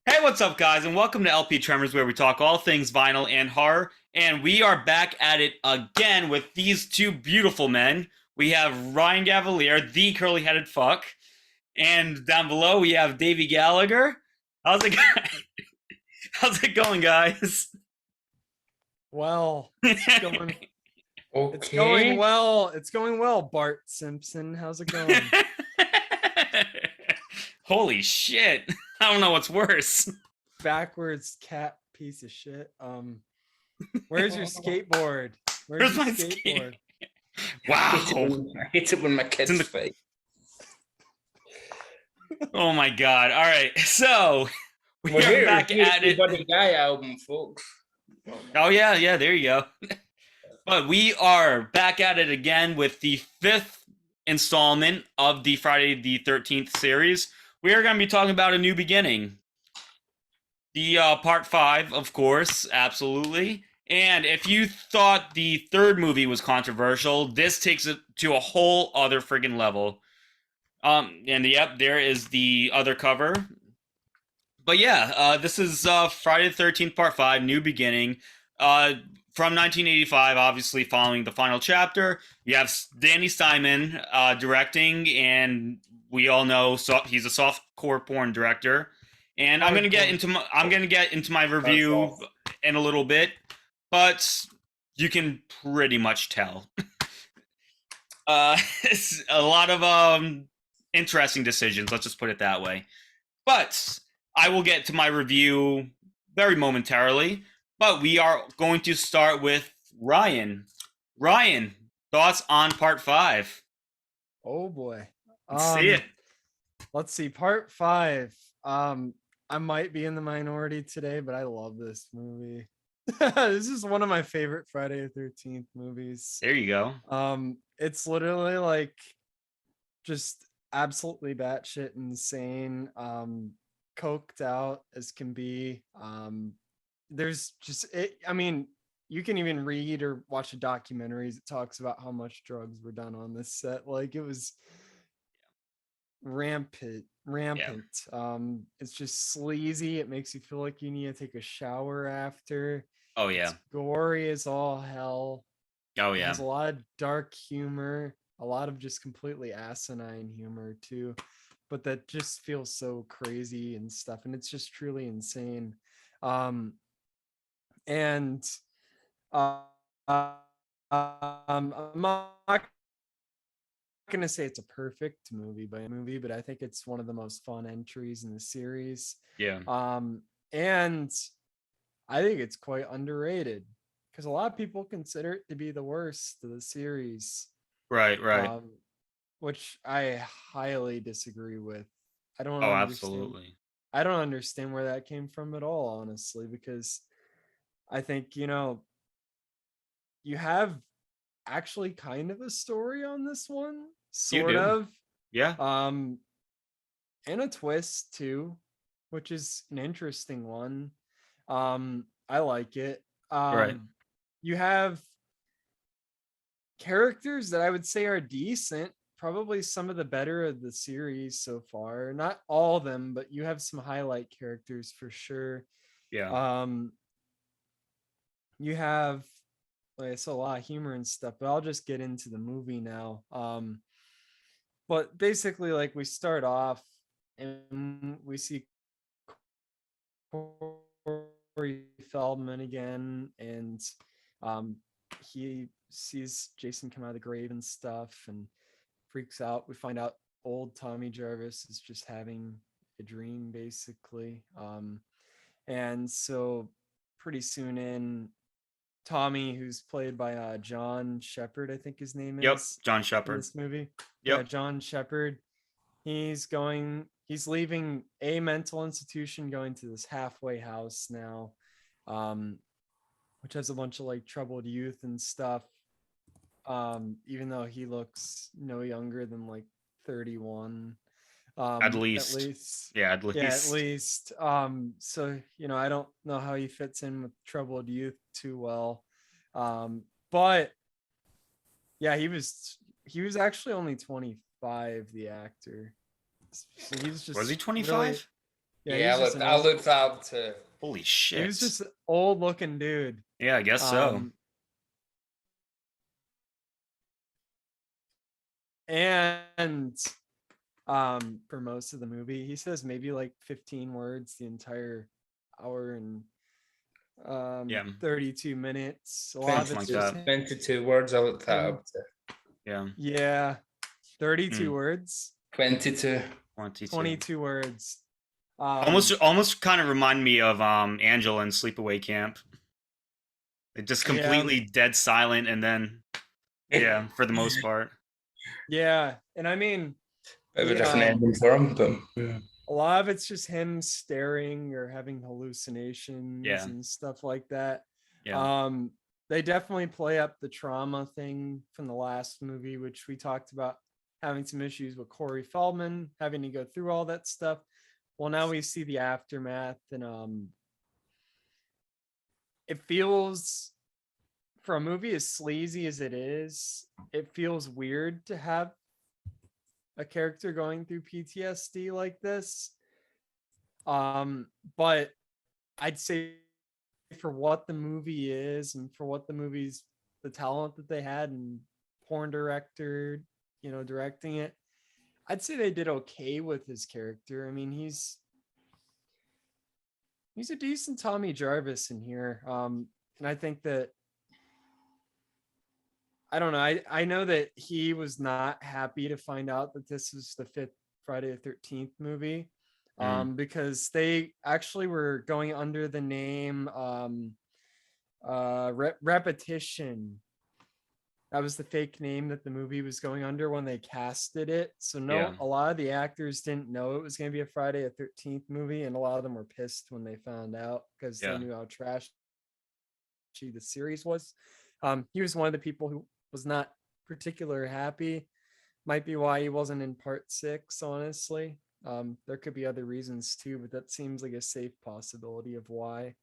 Hey, what's up, guys, and welcome to LP Tremors, where we talk all things vinyl and horror. And we are back at it again with these two beautiful men. We have Ryan Gavalier, the curly-headed fuck, and down below we have Davy Gallagher. How's it? How's it going, guys? Well, it's going it's going Okay. well. It's going well, Bart Simpson. How's it going? Holy shit! I don't know what's worse. Backwards cat piece of shit. Where's your skateboard? Where's Where's your my skate? skateboard? Wow! I hit it with my It's kid's in the. face. Oh my god! All right, so we Well, are here, back here's at the it. Buddy Guy album, folks. Oh yeah, there you go. But we are back at it again with the fifth installment of the Friday the 13th series. We are going to be talking about A New Beginning. The part five, of course, absolutely. And if you thought the third movie was controversial, this takes it to a whole other friggin' level. And yep, there is the other cover. But yeah, this is Friday the 13th, part five, New Beginning. Uh, from 1985, obviously following the final chapter. You have Danny Simon directing, and we all know he's a softcore porn director. And I'm gonna get into my review in a little bit, but you can pretty much tell. It's a lot of interesting decisions. Let's just put it that way. But I will get to my review very momentarily. But we are going to start with Ryan. Ryan, thoughts on part five? Oh boy. Let's see it. Let's see, part five. I might be in the minority today, but I love this movie. This is one of my favorite Friday the 13th movies. There you go. It's literally like just absolutely batshit insane, coked out as can be. There's just it. I mean, you can even read or watch a documentaries that talks about how much drugs were done on this set. Like it was rampant, Yeah. rampant. It's just sleazy. It makes you feel like you need to take a shower after. Oh It's yeah. gory as all hell. Oh It yeah. has a lot of dark humor, a lot of just completely asinine humor too, but that just feels so crazy and stuff, and it's just truly insane. Um, and I'm not gonna say it's a perfect movie, but I think it's one of the most fun entries in the series. Yeah. And I think it's quite underrated because a lot of people consider it to be the worst of the series, Right. Right. um, which I highly disagree with. I don't Oh, understand. absolutely. I don't understand where that came from at all, honestly, because I think, you have actually kind of a story on this one, You sort do. of, Yeah. um, and a twist too, which is an interesting one. I like it. Right. You have characters that I would say are decent, probably some of the better of the series so far. Not all of them, but you have some highlight characters for sure. Yeah. Um, you have like I saw a lot of humor and stuff, but I'll just get into the movie now. But basically, like we start off and we see Corey Feldman again, and um, he sees Jason come out of the grave and stuff, and freaks out. We find out old Tommy Jarvis is just having a dream, basically. And so pretty soon in, Tommy, who's played by John Shepard, I think his name Yep. is John in Shepard. this movie. Yeah, Yep. John Shepard. He's leaving a mental institution, going to this halfway house now, um, which has a bunch of like troubled youth and stuff. Even though he looks no younger than like 31, At at least. least. Yeah. At Yeah, at least. least. So I don't know how he fits in with troubled youth too well. But yeah, he was actually only 25, the actor. So he's Was he just really, 25? Yeah, he's just an I old, looked that up too. Holy he shit. was just an old looking dude. Yeah, I guess so. And for most of the movie, he says maybe like 15 words the entire hour and Yeah. 32 minutes. A lot of it's like just that. 22 words, I looked that him. up too. Yeah. Yeah, 32 Mm. words, 22. 22 words. Almost kind of remind me of Angela in Sleepaway Camp. It just completely dead silent, and then yeah, for the most part. Yeah, and I mean, Bit of a he, different ending for him, but yeah. a lot of it's just him staring or having hallucinations Yeah. and stuff like that. Yeah. They definitely play up the trauma thing from the last movie, which we talked about having some issues with Corey Feldman, having to go through all that stuff. Well, now we see the aftermath, and it feels, for a movie as sleazy as it is, it feels weird to have a character going through PTSD like this. But I'd say for what the movie is and for what the movie's, the talent that they had and porn director, directing it, I'd say they did okay with his character. I mean, he's a decent Tommy Jarvis in here. And I think that, I don't know. I know that he was not happy to find out that this was the fifth Friday the 13th movie. Because they actually were going under the name Repetition. That was the fake name that the movie was going under when they casted it. So Yeah. a lot of the actors didn't know it was going to be a Friday the 13th movie, and a lot of them were pissed when they found out because Yeah. they knew how trashy the series was. He was one of the people who was not particularly happy. Might be why he wasn't in part 6, honestly. There could be other reasons too, but that seems like a safe possibility of why.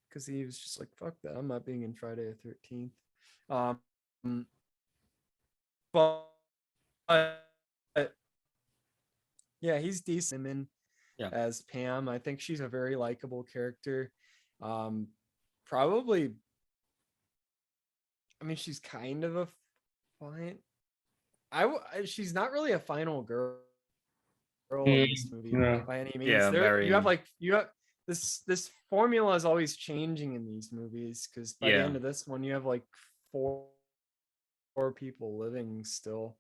Because he was just like, fuck that, I'm not being in Friday the 13th. But yeah, he's decent in as Pam. I think she's a very likable character. Probably, I mean, she's kind of a fine. She's not really a final girl in this movie No. by any means. Yeah, very. You have this formula is always changing in these movies, because by the end of this one you have like four people living still.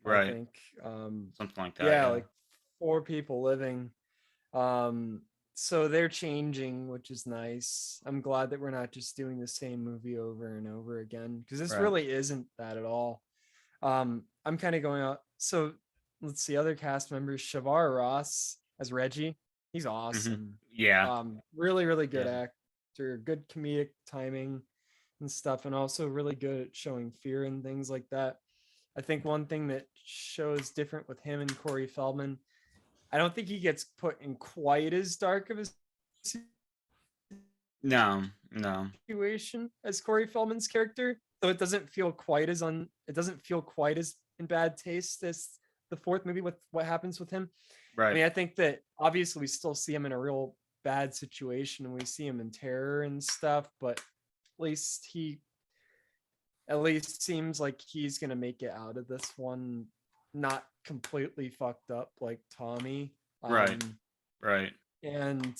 Right. I think Something like that. yeah, like 4 people living. So they're changing, which is nice. I'm glad that we're not just doing the same movie over and over again, because this really isn't that at all. I'm kind of going out. So let's see, other cast members. Shavar Ross as Reggie. He's awesome. Yeah. Really, really good actor, good comedic timing and stuff, and also really good at showing fear and things like that. I think one thing that shows different with him and Corey Feldman, I don't think he gets put in quite as dark of a No. situation as Corey Feldman's character, so it doesn't feel quite as in bad taste as the 4th movie with what happens with him. Right. I mean, I think that obviously we still see him in a real bad situation and we see him in terror and stuff, but at least seems like he's gonna make it out of this one not completely fucked up like Tommy. Right. And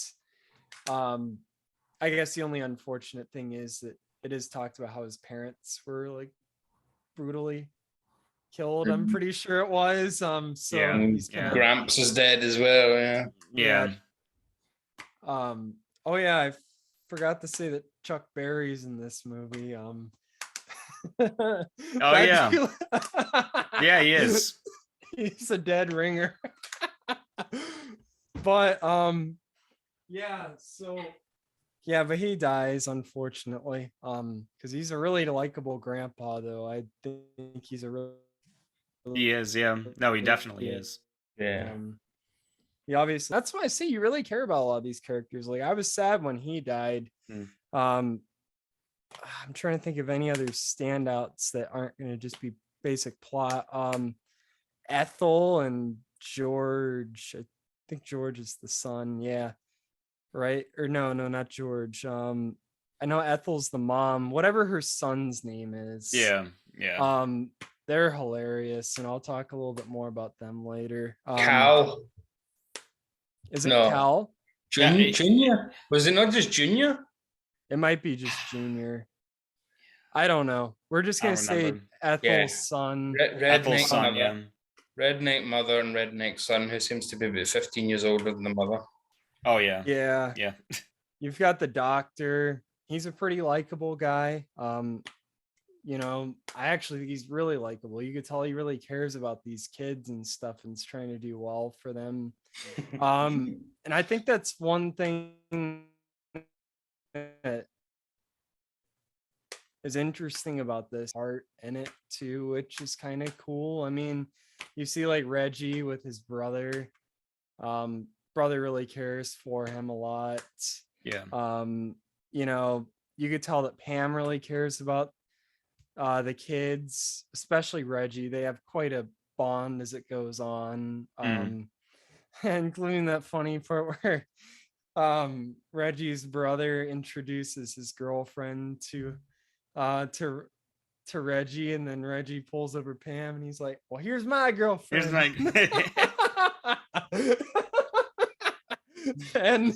I guess the only unfortunate thing is that it is talked about how his parents were like brutally killed. I'm pretty sure it was. So he's kind of, Gramps is dead as well. Yeah. Oh yeah, I forgot to say that Chuck Berry's in this movie. Oh yeah. Yeah, he is. He's a dead ringer. But but he dies, unfortunately. Because he's a really likable grandpa, though. I think he's a really He is, yeah. No, he definitely is. Yeah. He obviously, that's why I say you really care about a lot of these characters. Like, I was sad when he died. I'm trying to think of any other standouts that aren't going to just be basic plot. Ethel and George, I think George is the son. Yeah, right. Or no, not George. I know Ethel's the mom. Whatever her son's name is. Yeah. They're hilarious, and I'll talk a little bit more about them later. Cal. Is it No. Cal? Junior? Was it not just Junior? It might be just Junior. I don't know. We're just I gonna don't say remember. Ethel's son. Ethel's Redneck son, mother. yeah. Redneck mother and redneck son, who seems to be about 15 years older than the mother. Oh yeah. Yeah. Yeah. You've got the doctor. He's a pretty likable guy. I actually think he's really likable. You could tell he really cares about these kids and stuff and is trying to do well for them. And I think that's one thing that is interesting about this art in it too, which is kind of cool. I mean, you see like Reggie with his brother. Brother really cares for him a lot. Yeah. You could tell that Pam really cares about the kids, especially Reggie. They have quite a bond as it goes on. Including that funny part where Reggie's brother introduces his girlfriend to Reggie, and then Reggie pulls over Pam and he's like, well, here's my girlfriend. Here's my and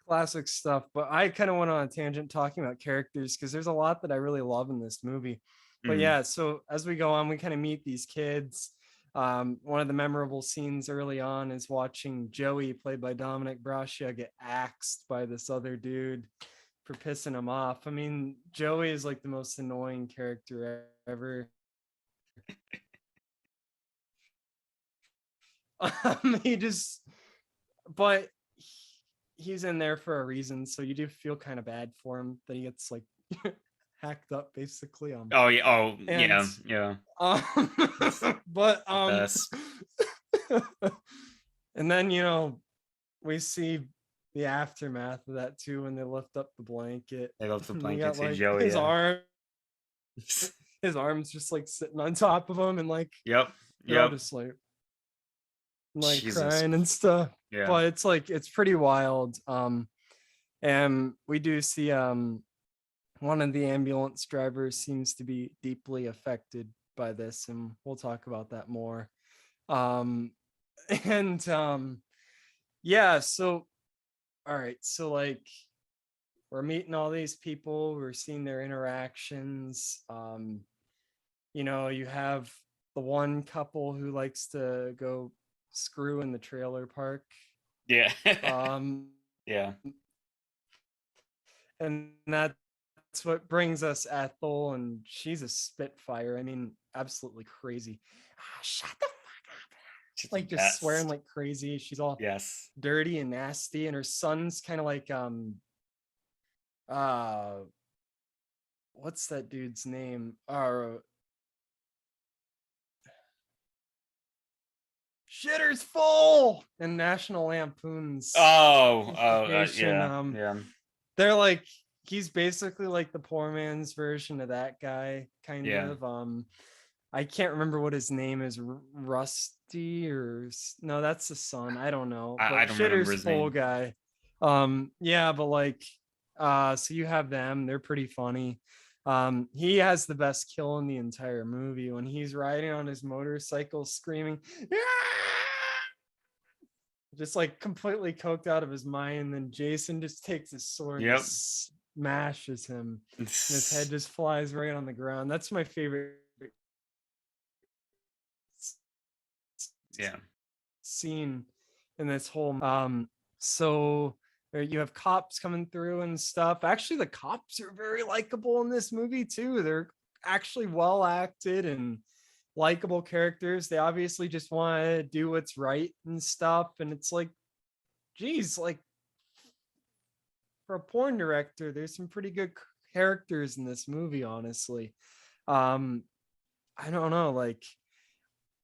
classic stuff. But I kind of went on a tangent talking about characters because there's a lot that I really love in this movie. But yeah, so as we go on, we kind of meet these kids. One of the memorable scenes early on is watching Joey, played by Dominic Braccia, get axed by this other dude for pissing him off. I mean, Joey is like the most annoying character ever. But he's in there for a reason, so you do feel kind of bad for him that he gets like hacked up basically. Oh yeah. Yeah. But Yes. and then we see the aftermath of that too when they lift up the blanket. They love the And blanket got, to like, Joey. his arms just like sitting on top of him, and like Yep. they're all Yep. just like Jesus. crying and stuff. Yeah. But it's pretty wild. And we do see one of the ambulance drivers seems to be deeply affected by this, and we'll talk about that more. Yeah, so all right, so like we're meeting all these people, we're seeing their interactions. You have the one couple who likes to go screw in the trailer park. Yeah. Yeah. Yeah. And that's what brings us Ethel, and she's a spitfire. I mean, absolutely crazy. Shut the fuck up. She's Like the just best. swearing like crazy. She's all Yes. dirty and nasty, and her son's kind of like what's that dude's name? Shitter's full in National Lampoon's Vacation. Yeah. They're like, he's basically like the poor man's version of that guy, kind of. I can't remember what his name is. Rusty no, that's the son. I don't know. But I don't remember his full name. guy. Yeah, but like, so you have them. They're pretty funny. He has the best kill in the entire movie when he's riding on his motorcycle screaming, just like completely coked out of his mind. And then Jason just takes his sword and smashes him. And his head just flies right on the ground. That's my favorite scene in this whole. So you have cops coming through and stuff. Actually, the cops are very likable in this movie too. They're actually well acted and likable characters. They obviously just want to do what's right and stuff. And it's like, geez, like for a porn director, there's some pretty good characters in this movie, honestly. I don't know, like,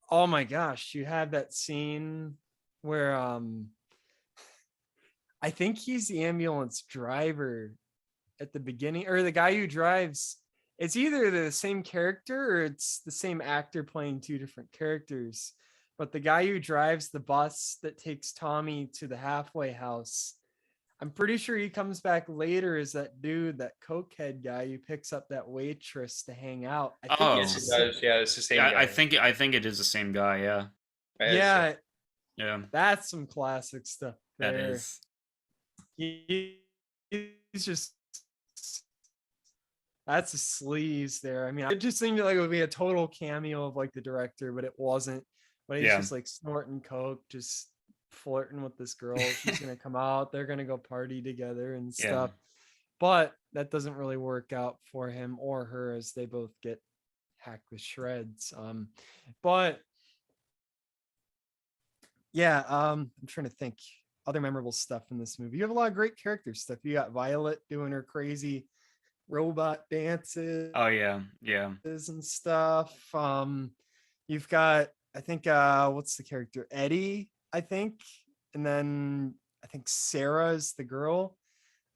oh my gosh, you have that scene where I think he's the ambulance driver at the beginning, or the guy who drives. It's either the same character or it's the same actor playing two different characters. but the guy who drives the bus that takes Tommy to the halfway house, I'm pretty sure he comes back later as that dude, that cokehead guy who picks up that waitress to hang out. I think Oh. Yes, it's it does. Yeah, it's the same Yeah, guy. I think it is the same guy. Yeah, It is, yeah, yeah, that's some classic stuff that there. is. He's just, that's a sleaze there. I mean, it just seemed like it would be a total cameo of like the director, but it wasn't. But he's Yeah. just like snorting coke, just flirting with this girl. She's gonna come out. They're gonna go party together and Yeah. stuff. But that doesn't really work out for him or her, as they both get hacked with shreds. But yeah, I'm trying to think other memorable stuff in this movie. You have a lot of great character stuff. You got Violet doing her crazy robot dances Oh yeah, yeah, and stuff. You've got, I think, what's the character? Eddie, I think. And then I think Sarah is the girl.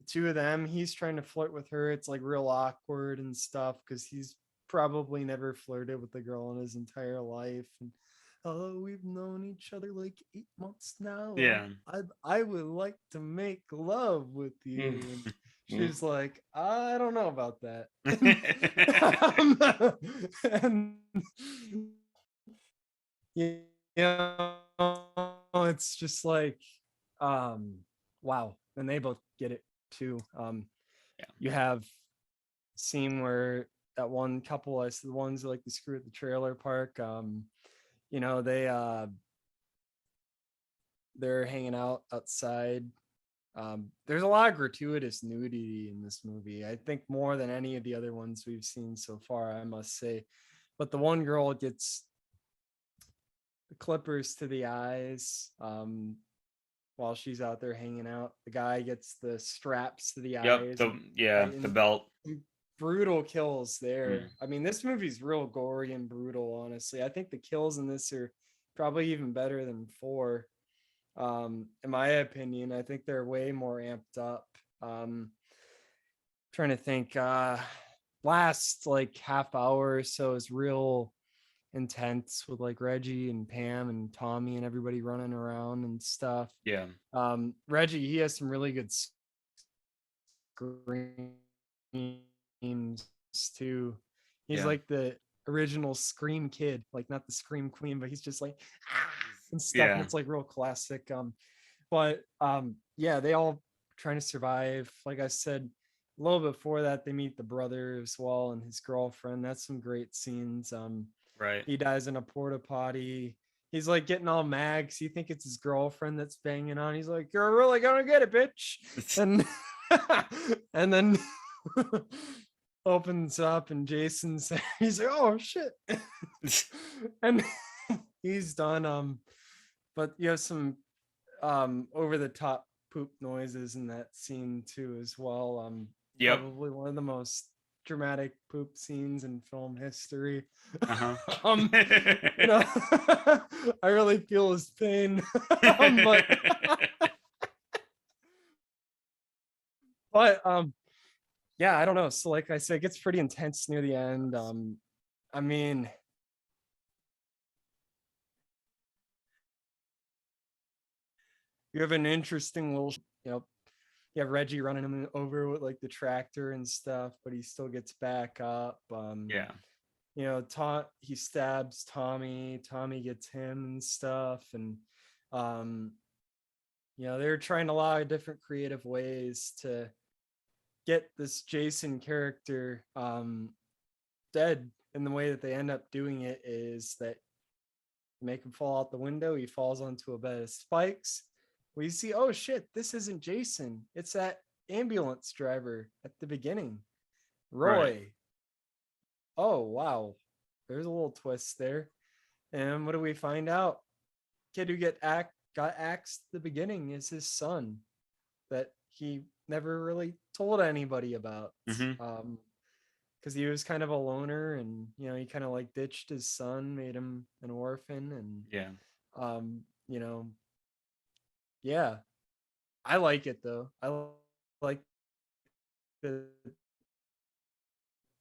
The two of them, he's trying to flirt with her. It's like real awkward and stuff because he's probably never flirted with a girl in his entire life. And oh, we've known each other like 8 months now. yeah. I would like to make love with you. And she's like, I don't know about that. And you know, it's just like, wow. And they both get it too. Yeah. You have a scene where that one couple, the ones that like to screw at the trailer park, you know, they're hanging out outside. There's a lot of gratuitous nudity in this movie. I think more than any of the other ones we've seen so far, I must say. But the one girl gets the clippers to the eyes while she's out there hanging out. The guy gets the straps to the Yep. eyes. The belt. Brutal kills there. Mm. I mean, this movie's real gory and brutal, honestly. I think the kills in this are probably even better than 4. In my opinion, I think they're way more amped up. Trying to think, last like half hour or so is real intense with like Reggie and Pam and Tommy and everybody running around and stuff. Yeah. Reggie, he has some really good screams too. He's Yeah. like the original Scream kid, like not the Scream Queen, but he's just like and stuff. Yeah. And it's like real classic. But yeah, they all trying to survive. Like I said, a little before that, they meet the brother as well and his girlfriend. That's some great scenes. Right. He dies in a porta potty. He's like getting all mad because you think it's his girlfriend that's banging on. He's like, "You're really gonna get it, bitch," and and then opens up and Jason's he's like, "Oh shit," and he's done. But you have some over the top poop noises in that scene too as well. Yep. Probably one of the most dramatic poop scenes in film history. Uh-huh. You know, I really feel his pain. But yeah, I don't know. So like I said, it gets pretty intense near the end. I mean, you have an interesting little, you know, you have Reggie running him over with like the tractor and stuff, but he still gets back up. Yeah. You know, he stabs Tommy. Tommy gets him and stuff, and you know, they're trying a lot of different creative ways to get this Jason character dead. And the way that they end up doing it is that make him fall out the window. He falls onto a bed of spikes. We see, oh shit, this isn't Jason. It's that ambulance driver at the beginning, Roy. Right. Oh wow, there's a little twist there. And what do we find out? Kid who got axed at the beginning is his son that he never really told anybody about. Mhm. Because he was kind of a loner, and you know, he kind of like ditched his son, made him an orphan, and Yeah. you know, yeah, I like it though. I like that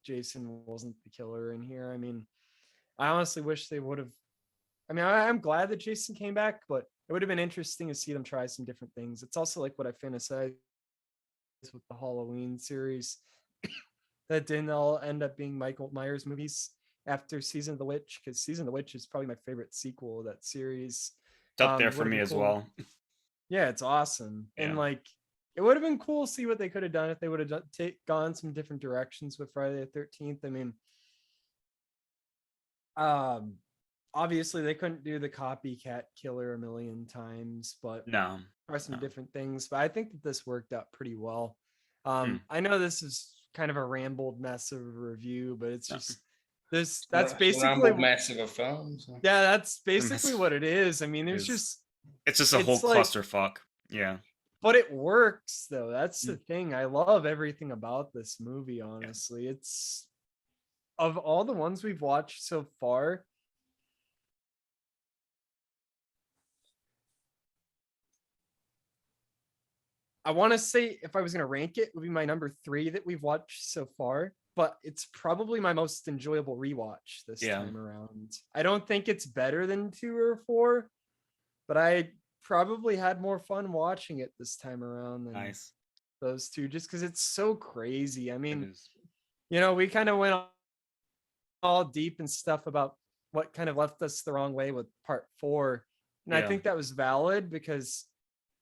Jason wasn't the killer in here. I mean, I honestly wish they would have I mean, I'm glad that Jason came back, but it would have been interesting to see them try some different things. It's also like what I fantasize with the Halloween series that didn't all end up being Michael Myers movies after Season of the Witch, because Season of the Witch is probably my favorite sequel of that series. It's up there It for would have me been as cool. well. Yeah, it's awesome. Yeah. And like it would have been cool to see what they could have done if they would have gone some different directions with Friday the 13th. I mean, obviously they couldn't do the copycat killer a million times, but No. try some No. different things. But I think that this worked out pretty well. Hmm. I know this is kind of a rambled mess of a review, but it's No. just this. It's That's a basically ramble mess of a film. So. yeah. That's mess. basically what it is. I mean, It's it's just a whole like- clusterfuck. Yeah. but it works though. That's the thing. I love everything about this movie. Honestly, it's of all the ones we've watched so far. I want to say if I was going to rank it, it would be my number 3 that we've watched so far, but it's probably my most enjoyable rewatch this time around. I don't think it's better than 2 or 4, but I probably had more fun watching it this time around than Nice. those two, just because it's so crazy. I It mean, is. you know, we kind of went all deep and stuff about what kind of left us the wrong way with part 4. And I Yeah. think that was valid because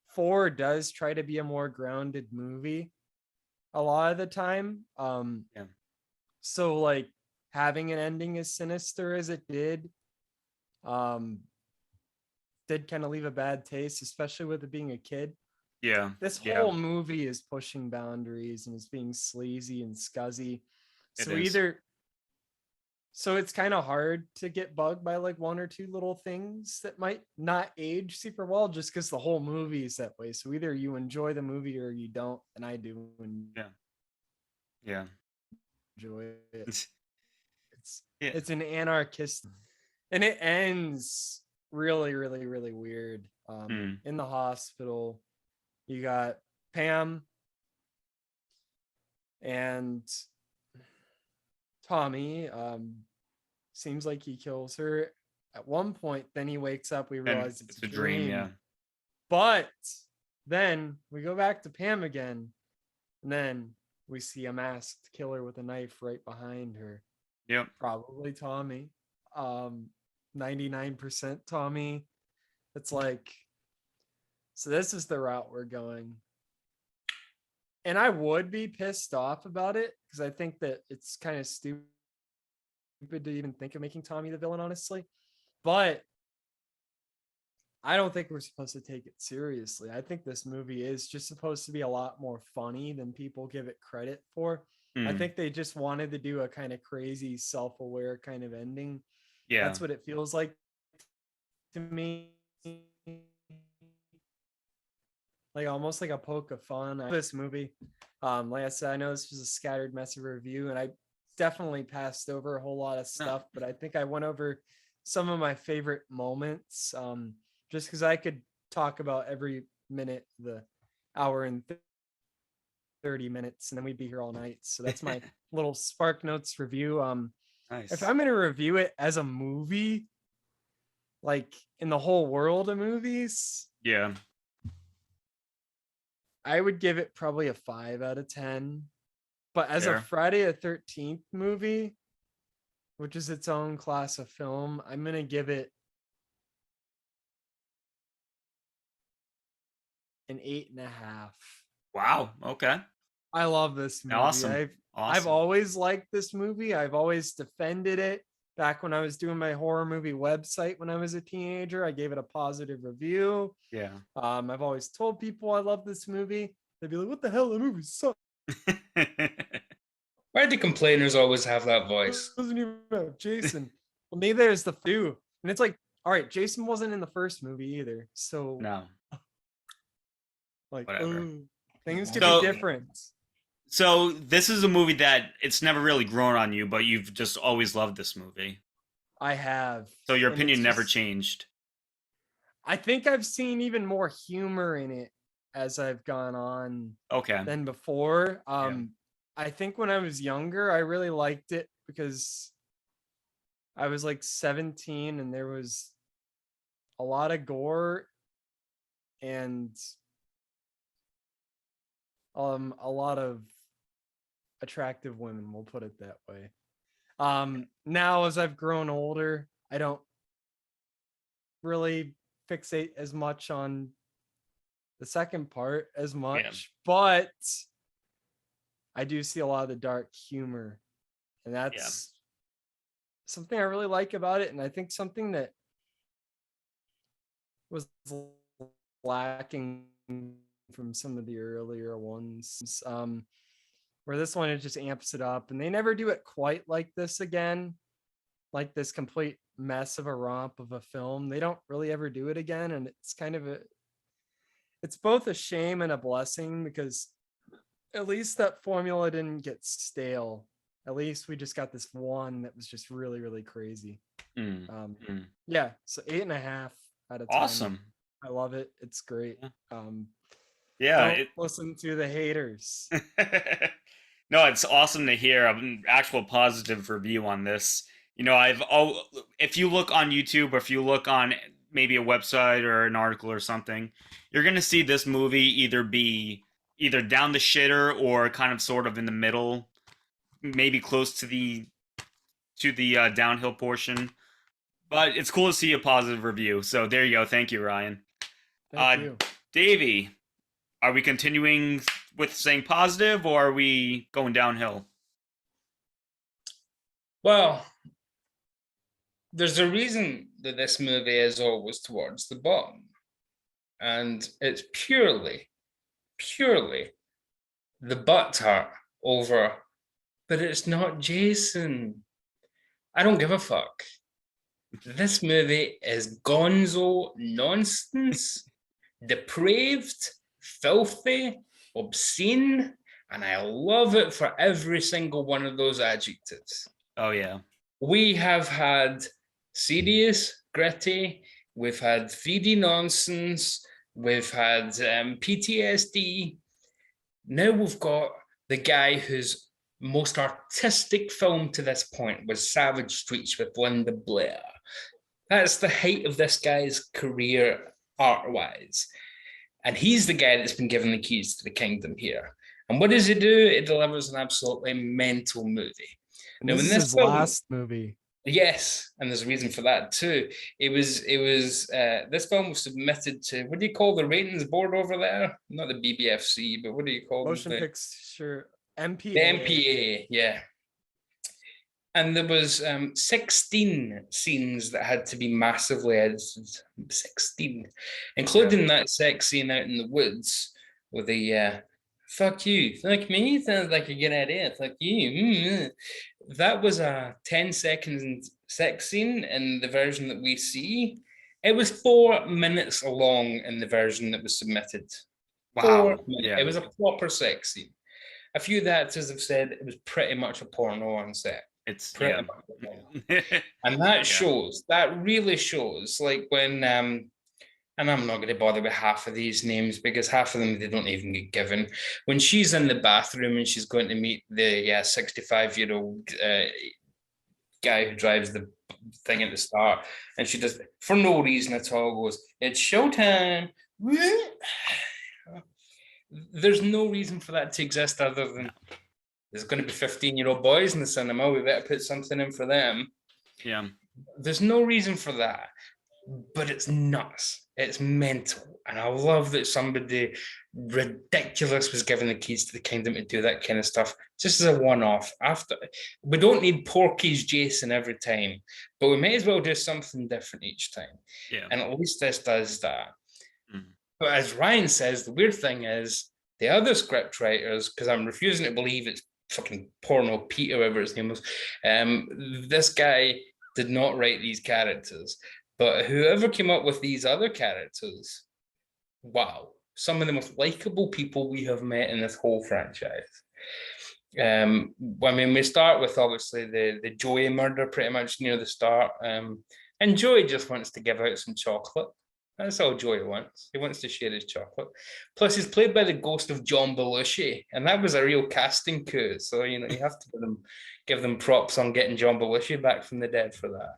4 does try to be a more grounded movie a lot of the time. Yeah. So like having an ending as sinister as it did kind of leave a bad taste, especially with it being a kid. Yeah. This Yeah. whole movie is pushing boundaries and is being sleazy and scuzzy. It So is. So it's kind of hard to get bugged by like one or two little things that might not age super well just because the whole movie is that way. So either you enjoy the movie or you don't, and I do Yeah. enjoy it. It's Yeah. it's an anarchist, and it ends really, really, really weird. In the hospital, you got Pam and Tommy. Seems like he kills her at one point. Then he wakes up. We And realize it's a dream. Yeah. But then we go back to Pam again, and then we see a masked killer with a knife right behind her. Yep. Probably Tommy. 99% Tommy. It's like, so this is the route we're going. And I would be pissed off about it because I think that it's kind of stupid to even think of making Tommy the villain, honestly. But I don't think we're supposed to take it seriously. I think this movie is just supposed to be a lot more funny than people give it credit for. I think they just wanted to do a kind of crazy, self-aware kind of ending. Yeah. That's what it feels like to me. Like almost like a poke of fun. This movie, like I said, I know this was a scattered mess of review, and I definitely passed over a whole lot of stuff, but I think I went over some of my favorite moments. Just because I could talk about every minute, the hour and 30 minutes, and then we'd be here all night. So that's my little Spark Notes review. Nice. If I'm going to review it as a movie, like in the whole world of movies, Yeah. I would give it probably a 5 out of 10. But as Fair. a Friday the 13th movie, which is its own class of film, I'm going to give it an 8.5. Wow. Okay. I love this movie. Awesome. I've always liked this movie. I've always defended it. Back when I was doing my horror movie website when I was a teenager, I gave it a positive review. Yeah. I've always told people I love this movie. They'd be like, "What the hell? The movie sucks." Why do complainers always have that voice? Doesn't even have Jason. Well, neither is the two. And it's like, all right, Jason wasn't in the first movie either. So No. like, Whatever. things could So- be different. So this is a movie that it's never really grown on you, but you've just always loved this movie. I have. So your And opinion it's never just- changed. I think I've seen even more humor in it as I've gone on Okay. than before. I think when I was younger, I really liked it because I was like 17 and there was a lot of gore and a lot of attractive women, we'll put it that way. Now as I've grown older, I don't really fixate as much on the second part as much, but I do see a lot of the dark humor, and that's something I really like about it, and I think something that was lacking from some of the earlier ones, where this one, it just amps it up, and they never do it quite like this again, like this complete mess of a romp of a film. They don't really ever do it again, and it's kind of it's both a shame and a blessing, because at least that formula didn't get stale. At least we just got this one that was just really, really crazy. Yeah, so 8.5 out of 10. Awesome. I love it. It's great. Don't listen to the haters. No, it's awesome to hear an actual positive review on this. You know, if you look on YouTube, or if you look on maybe a website or an article or something, you're gonna see this movie be either down the shitter or kind of sort of in the middle, maybe close to the downhill portion. But it's cool to see a positive review. So there you go. Thank you, Ryan. Thank you. Davey, are we continuing with saying positive, or are we going downhill? Well, there's a reason that this movie is always towards the bottom. And it's purely the butt hurt over, but it's not Jason. I don't give a fuck. This movie is gonzo nonsense, depraved, filthy, obscene, and I love it for every single one of those adjectives. Oh, yeah. We have had serious, gritty, we've had 3D nonsense, we've had PTSD. Now we've got the guy whose most artistic film to this point was Savage Streets with Linda Blair. That's the height of this guy's career art-wise. And he's the guy that's been given the keys to the kingdom here. And what does he do? It delivers an absolutely mental movie. Now, this is his last movie. Yes, and there's a reason for that too. This film was submitted to, what do you call the ratings board over there? Not the BBFC, but what do you call Motion Picture MPA. The MPA, yeah. And there was 16 scenes that had to be massively edited. 16, including that sex scene out in the woods with the fuck you, fuck me, sounds like a good idea, fuck you. That was a 10-second sex scene in the version that we see. It was 4 minutes long in the version that was submitted. Wow. Yeah. It was a proper sex scene. A few of the actors have said it was pretty much a porno on set. It's pretty much. And that shows, that really shows, like when and I'm not going to bother with half of these names because half of them they don't even get given. When she's in the bathroom and she's going to meet the 65-year-old guy who drives the thing at the start, and she just, for no reason at all, goes, "It's showtime." There's no reason for that to exist other than there's going to be 15-year-old boys in the cinema. We better put something in for them. Yeah. There's no reason for that, but it's nuts. It's mental. And I love that somebody ridiculous was given the keys to the kingdom to do that kind of stuff, just as a one-off. After, we don't need Porky's Jason every time, but we may as well do something different each time. Yeah. And at least this does that. But as Ryan says, the weird thing is the other script writers, because I'm refusing to believe it's fucking Porno Pete, whoever his name was, this guy did not write these characters. But whoever came up with these other characters, wow, some of the most likable people we have met in this whole franchise. I mean, we start with obviously the Joey murder pretty much near the start. And Joey just wants to give out some chocolate. That's all Joey wants. He wants to share his chocolate. Plus, he's played by the ghost of John Belushi, and that was a real casting coup. So, you know, you have to give them props on getting John Belushi back from the dead for that.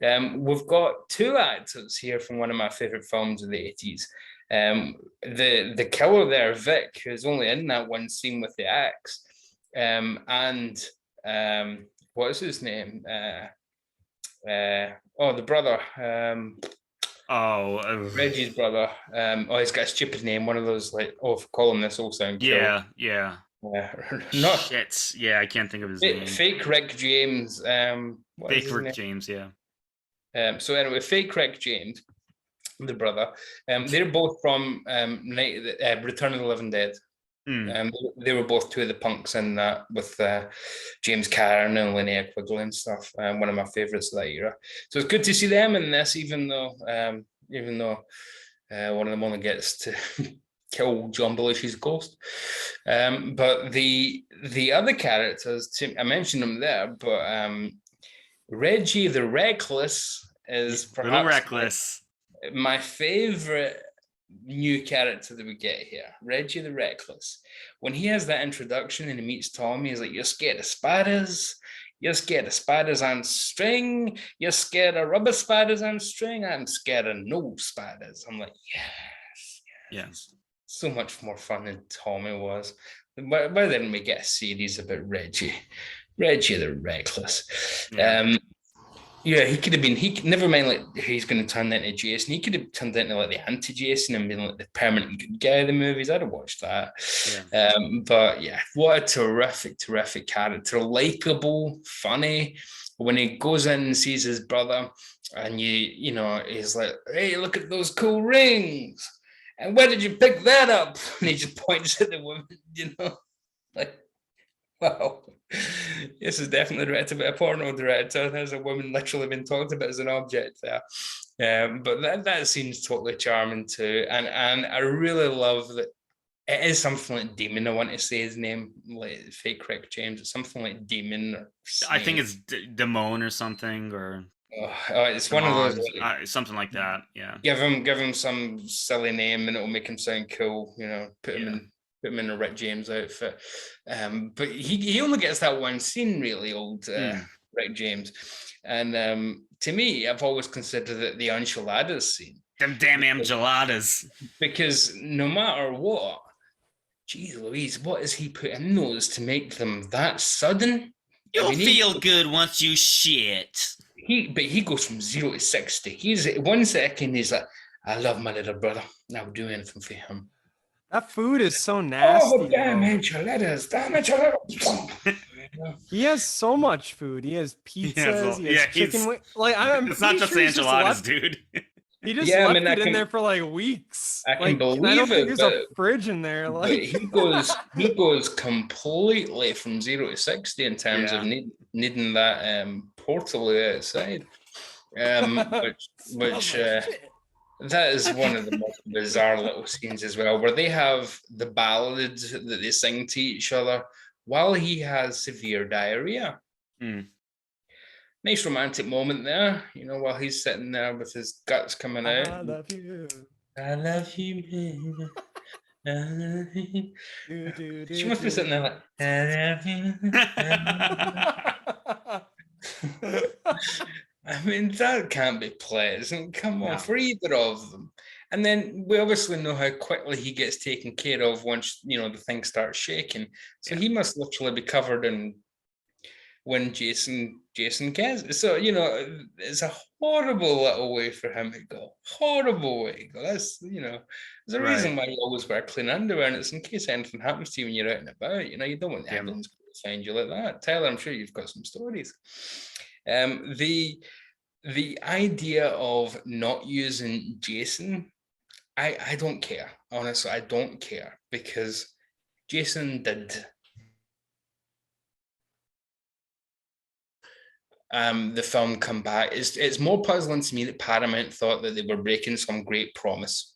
We've got two actors here from one of my favorite films of the 80s. The killer there, Vic, who's only in that one scene with the axe, and what is his name? The brother. Reggie's brother. He's got a stupid name. One of those call him this, all sound cool. Yeah. Not Shit. Yeah, I can't think of his name. Fake Rick James. Fake Rick James. Yeah. So anyway, Fake Rick James, the brother. They're both from Return of the Living Dead. They were both two of the punks in that with James Caan and Linnea Quigley and stuff. One of my favorites of that era. So it's good to see them in this, even though one of them only gets to kill John Belushi's ghost. But the other characters, I mentioned them there, but Reggie the Reckless is perhaps my favorite new character that we get here, Reggie the Reckless. When he has that introduction and he meets Tommy, he's like, "You're scared of spiders? You're scared of spiders on string? You're scared of rubber spiders on string? I'm scared of no spiders." I'm like, yes. So much more fun than Tommy was. Why didn't we get a series about Reggie the Reckless? He could have been. Never mind like he's going to turn into Jason. He could have turned into like the anti-Jason and been like the permanent good guy of the movies. I'd have watched that. But yeah, what a terrific character. Likeable, funny. When he goes in and sees his brother, and he's like, "Hey, look at those cool rings. And where did you pick that up?" And he just points at the woman. Like, wow. This is definitely directed by a porno director. There's a woman literally been talked about as an object there. But that seems totally charming too. And I really love that it is something like Demon. I want to say his name, like Fake Rick James. It's something like Demon. Or I think it's Damone or something, or it's one of those something like that. Yeah. Give him some silly name and it'll make him sound cool. Put him in a Rick James outfit. But he only gets that one scene, really, old Rick James. And to me, I've always considered it the enchiladas scene. Them damn enchiladas. Because no matter what, geez Louise, what has he put in those to make them that sudden? You'll feel good once you shit. But he goes from 0 to 60. He's 1 second, he's like, "I love my little brother. I would do anything for him." That food is so nasty. Oh, damn enchiladas. He has so much food. He has pizzas. He has chicken wings. It's not just enchiladas, dude. He just left it in there for like weeks. I can believe it. I don't think there's a fridge in there. Like he goes completely from 0 to 60 in terms of needing that portal outside. Which that is one of the most bizarre little scenes as well, where they have the ballads that they sing to each other while he has severe diarrhea. Nice romantic moment there, while he's sitting there with his guts coming out. I love you. I love you. I love you. She must be sitting there like, I love you. I mean, that can't be pleasant. Come on, for either of them. And then we obviously know how quickly he gets taken care of once, the thing starts shaking. So he must literally be covered in when Jason gets it. So, it's a horrible little way for him to go. Horrible way to go. That's, there's a reason why you always wear clean underwear, and it's in case anything happens to you when you're out and about. You don't want the ambulance to find you like that. Tyler, I'm sure you've got some stories. The idea of not using Jason, I don't care. Honestly, I don't care, because Jason did. The film come back. It's more puzzling to me that Paramount thought that they were breaking some great promise.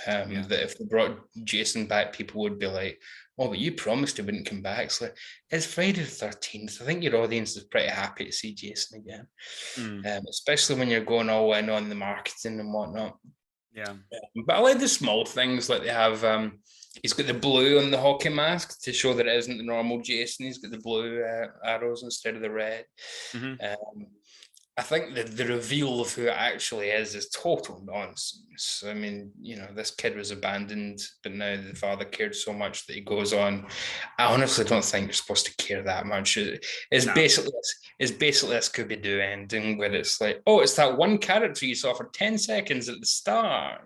That if they brought Jason back, people would be like, "Oh, but you promised he wouldn't come back." So it's Friday the 13th. I think your audience is pretty happy to see Jason again, especially when you're going all in on the marketing and whatnot. But I like the small things, like they have. He's got the blue on the hockey mask to show that it isn't the normal Jason. He's got the blue arrows instead of the red. I think the reveal of who it actually is total nonsense. I mean, this kid was abandoned, but now the father cared so much that he goes on. I honestly don't think you're supposed to care that much. It's basically a Scooby-Doo ending where it's like, oh, it's that one character you saw for 10 seconds at the start,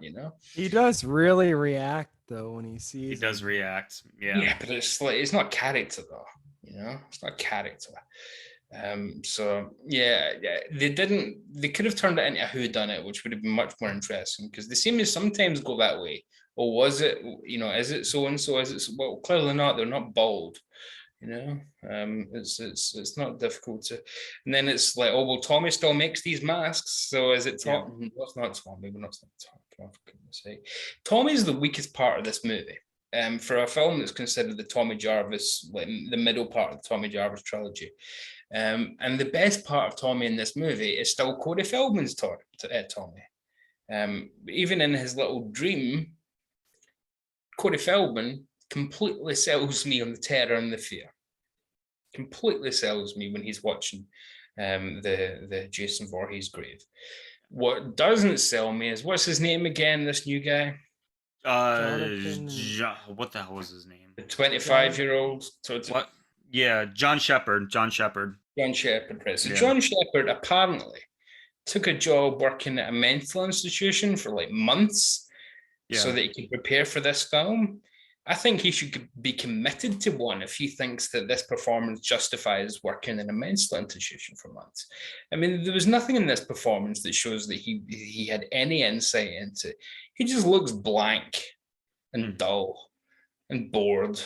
He does really react though when he sees. He does react. Yeah. Yeah, but it's like it's not character though. It's not character. So yeah, they could have turned it into a whodunit, which would have been much more interesting, because they seem to sometimes go that way. Or was it, is it so and so? Is it well? Clearly not. They're not bald. It's not difficult to. And then it's like, oh well, Tommy still makes these masks. So is it Tommy? Yeah. No, it's not Tommy. We're not Tommy. For goodness sake, Tommy's the weakest part of this movie. For a film that's considered the Tommy Jarvis, like the middle part of the Tommy Jarvis trilogy. And the best part of Tommy in this movie is still Corey Feldman's Tommy. Even in his little dream, Corey Feldman completely sells me on the terror and the fear. Completely sells me when he's watching the Jason Voorhees grave. What doesn't sell me is, what's his name again, this new guy? What the hell was his name? The 25-year-old. What? Yeah, John Shepherd. John Shepherd, right. So yeah. John Shepherd apparently took a job working at a mental institution for like months so that he could prepare for this film. I think he should be committed to one if he thinks that this performance justifies working in a mental institution for months. I mean, there was nothing in this performance that shows that he had any insight into. He just looks blank and dull and bored.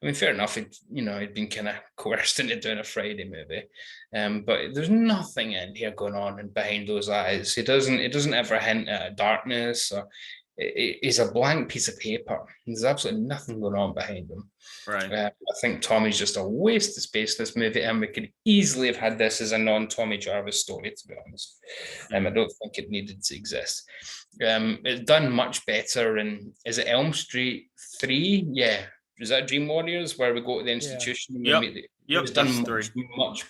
I mean, fair enough, he'd been kind of coerced into doing a Friday movie. But there's nothing in here going on and behind those eyes. It doesn't ever hint at darkness, or he's a blank piece of paper. There's absolutely nothing going on behind him. Right. I think Tommy's just a waste of space in this movie, and we could easily have had this as a non-Tommy Jarvis story, to be honest. I don't think it needed to exist. It's done much better in, is it Elm Street 3? Yeah. Is that Dream Warriors, where we go to the institution? Yeah. It was done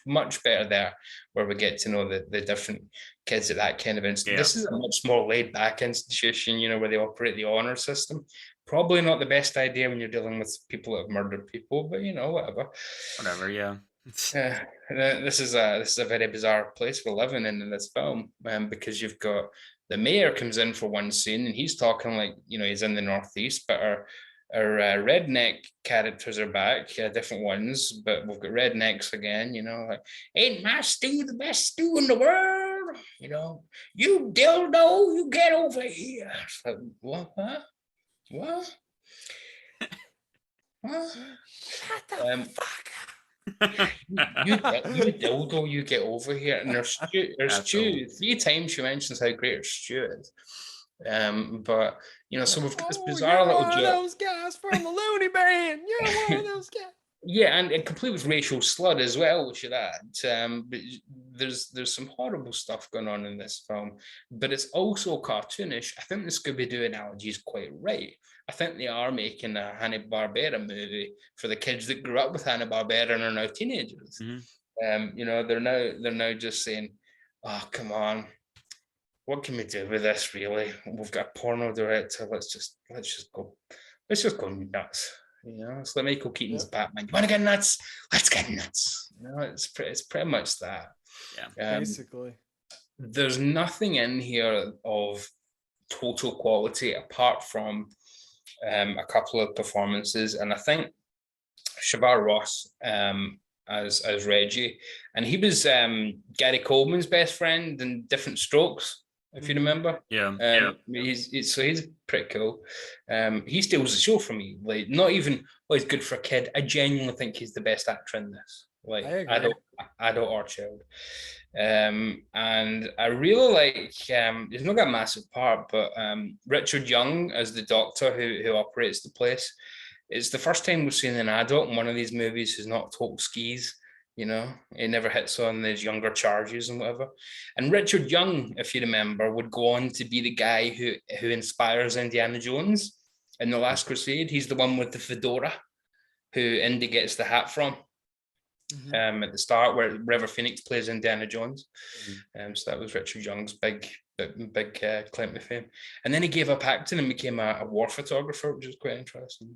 much better there, where we get to know the different kids at that kind of institution. This is a much more laid back institution, where they operate the honor system. Probably not the best idea when you're dealing with people that have murdered people, but whatever. Whatever, yeah. This is a very bizarre place we're living in this film, because you've got the mayor comes in for one scene and he's talking like he's in the Northeast, but our redneck characters are back, different ones, but we've got rednecks again, like, ain't my stew the best stew in the world? You dildo, you get over here. It's like, what? What? Shut the fuck up. you dildo, you get over here. And there's Stu. 3 times she mentions how great her stew is. But so we've got this bizarre little joke. Those guys from the Looney Band. You're one of those guys. Yeah, and complete with racial slur as well, we should add. But there's some horrible stuff going on in this film, but it's also cartoonish. I think the Scooby-Doo analogy is quite right. I think they are making a Hanna-Barbera movie for the kids that grew up with Hanna-Barbera and are now teenagers. They're now just saying, oh, come on. What can we do with this, really? We've got a porno director. Let's just go nuts. It's like Michael Keaton's Batman. You want to get nuts? Let's get nuts. It's pretty much that. Yeah, basically. There's nothing in here of total quality apart from a couple of performances, and I think Shavar Ross as Reggie, and he was Gary Coleman's best friend in Different Strokes, if you remember. He's pretty cool. He steals the show from me. Like, not even, he's good for a kid. I genuinely think he's the best actor in this. Like, adult or child. And I really like, he's not got a massive part, but Richard Young as the doctor who operates the place. It's the first time we've seen an adult in one of these movies who's not total skis. He never hits on these younger charges and whatever. And Richard Young, if you remember, would go on to be the guy who inspires Indiana Jones in The Last Crusade. He's the one with the fedora who Indy gets the hat from. at the start, where River Phoenix plays Indiana Jones. So that was Richard Young's big claim to fame. And then he gave up acting and became a war photographer, which is quite interesting.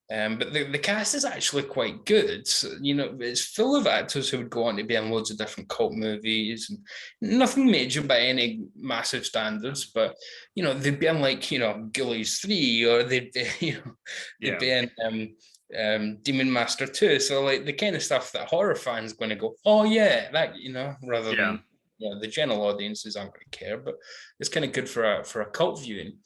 But the cast is actually quite good. So, you know, it's full of actors who would go on to be in loads of different cult movies, and nothing major by any massive standards, but, you know, they'd be in, like, you know, Ghoulies 3, or they'd be, you know, they'd be in Demon Master 2. So, like, the kind of stuff that horror fans going to go, oh yeah, that, you know, rather than, you know, the general audiences aren't going to care. But it's kind of good for a cult viewing.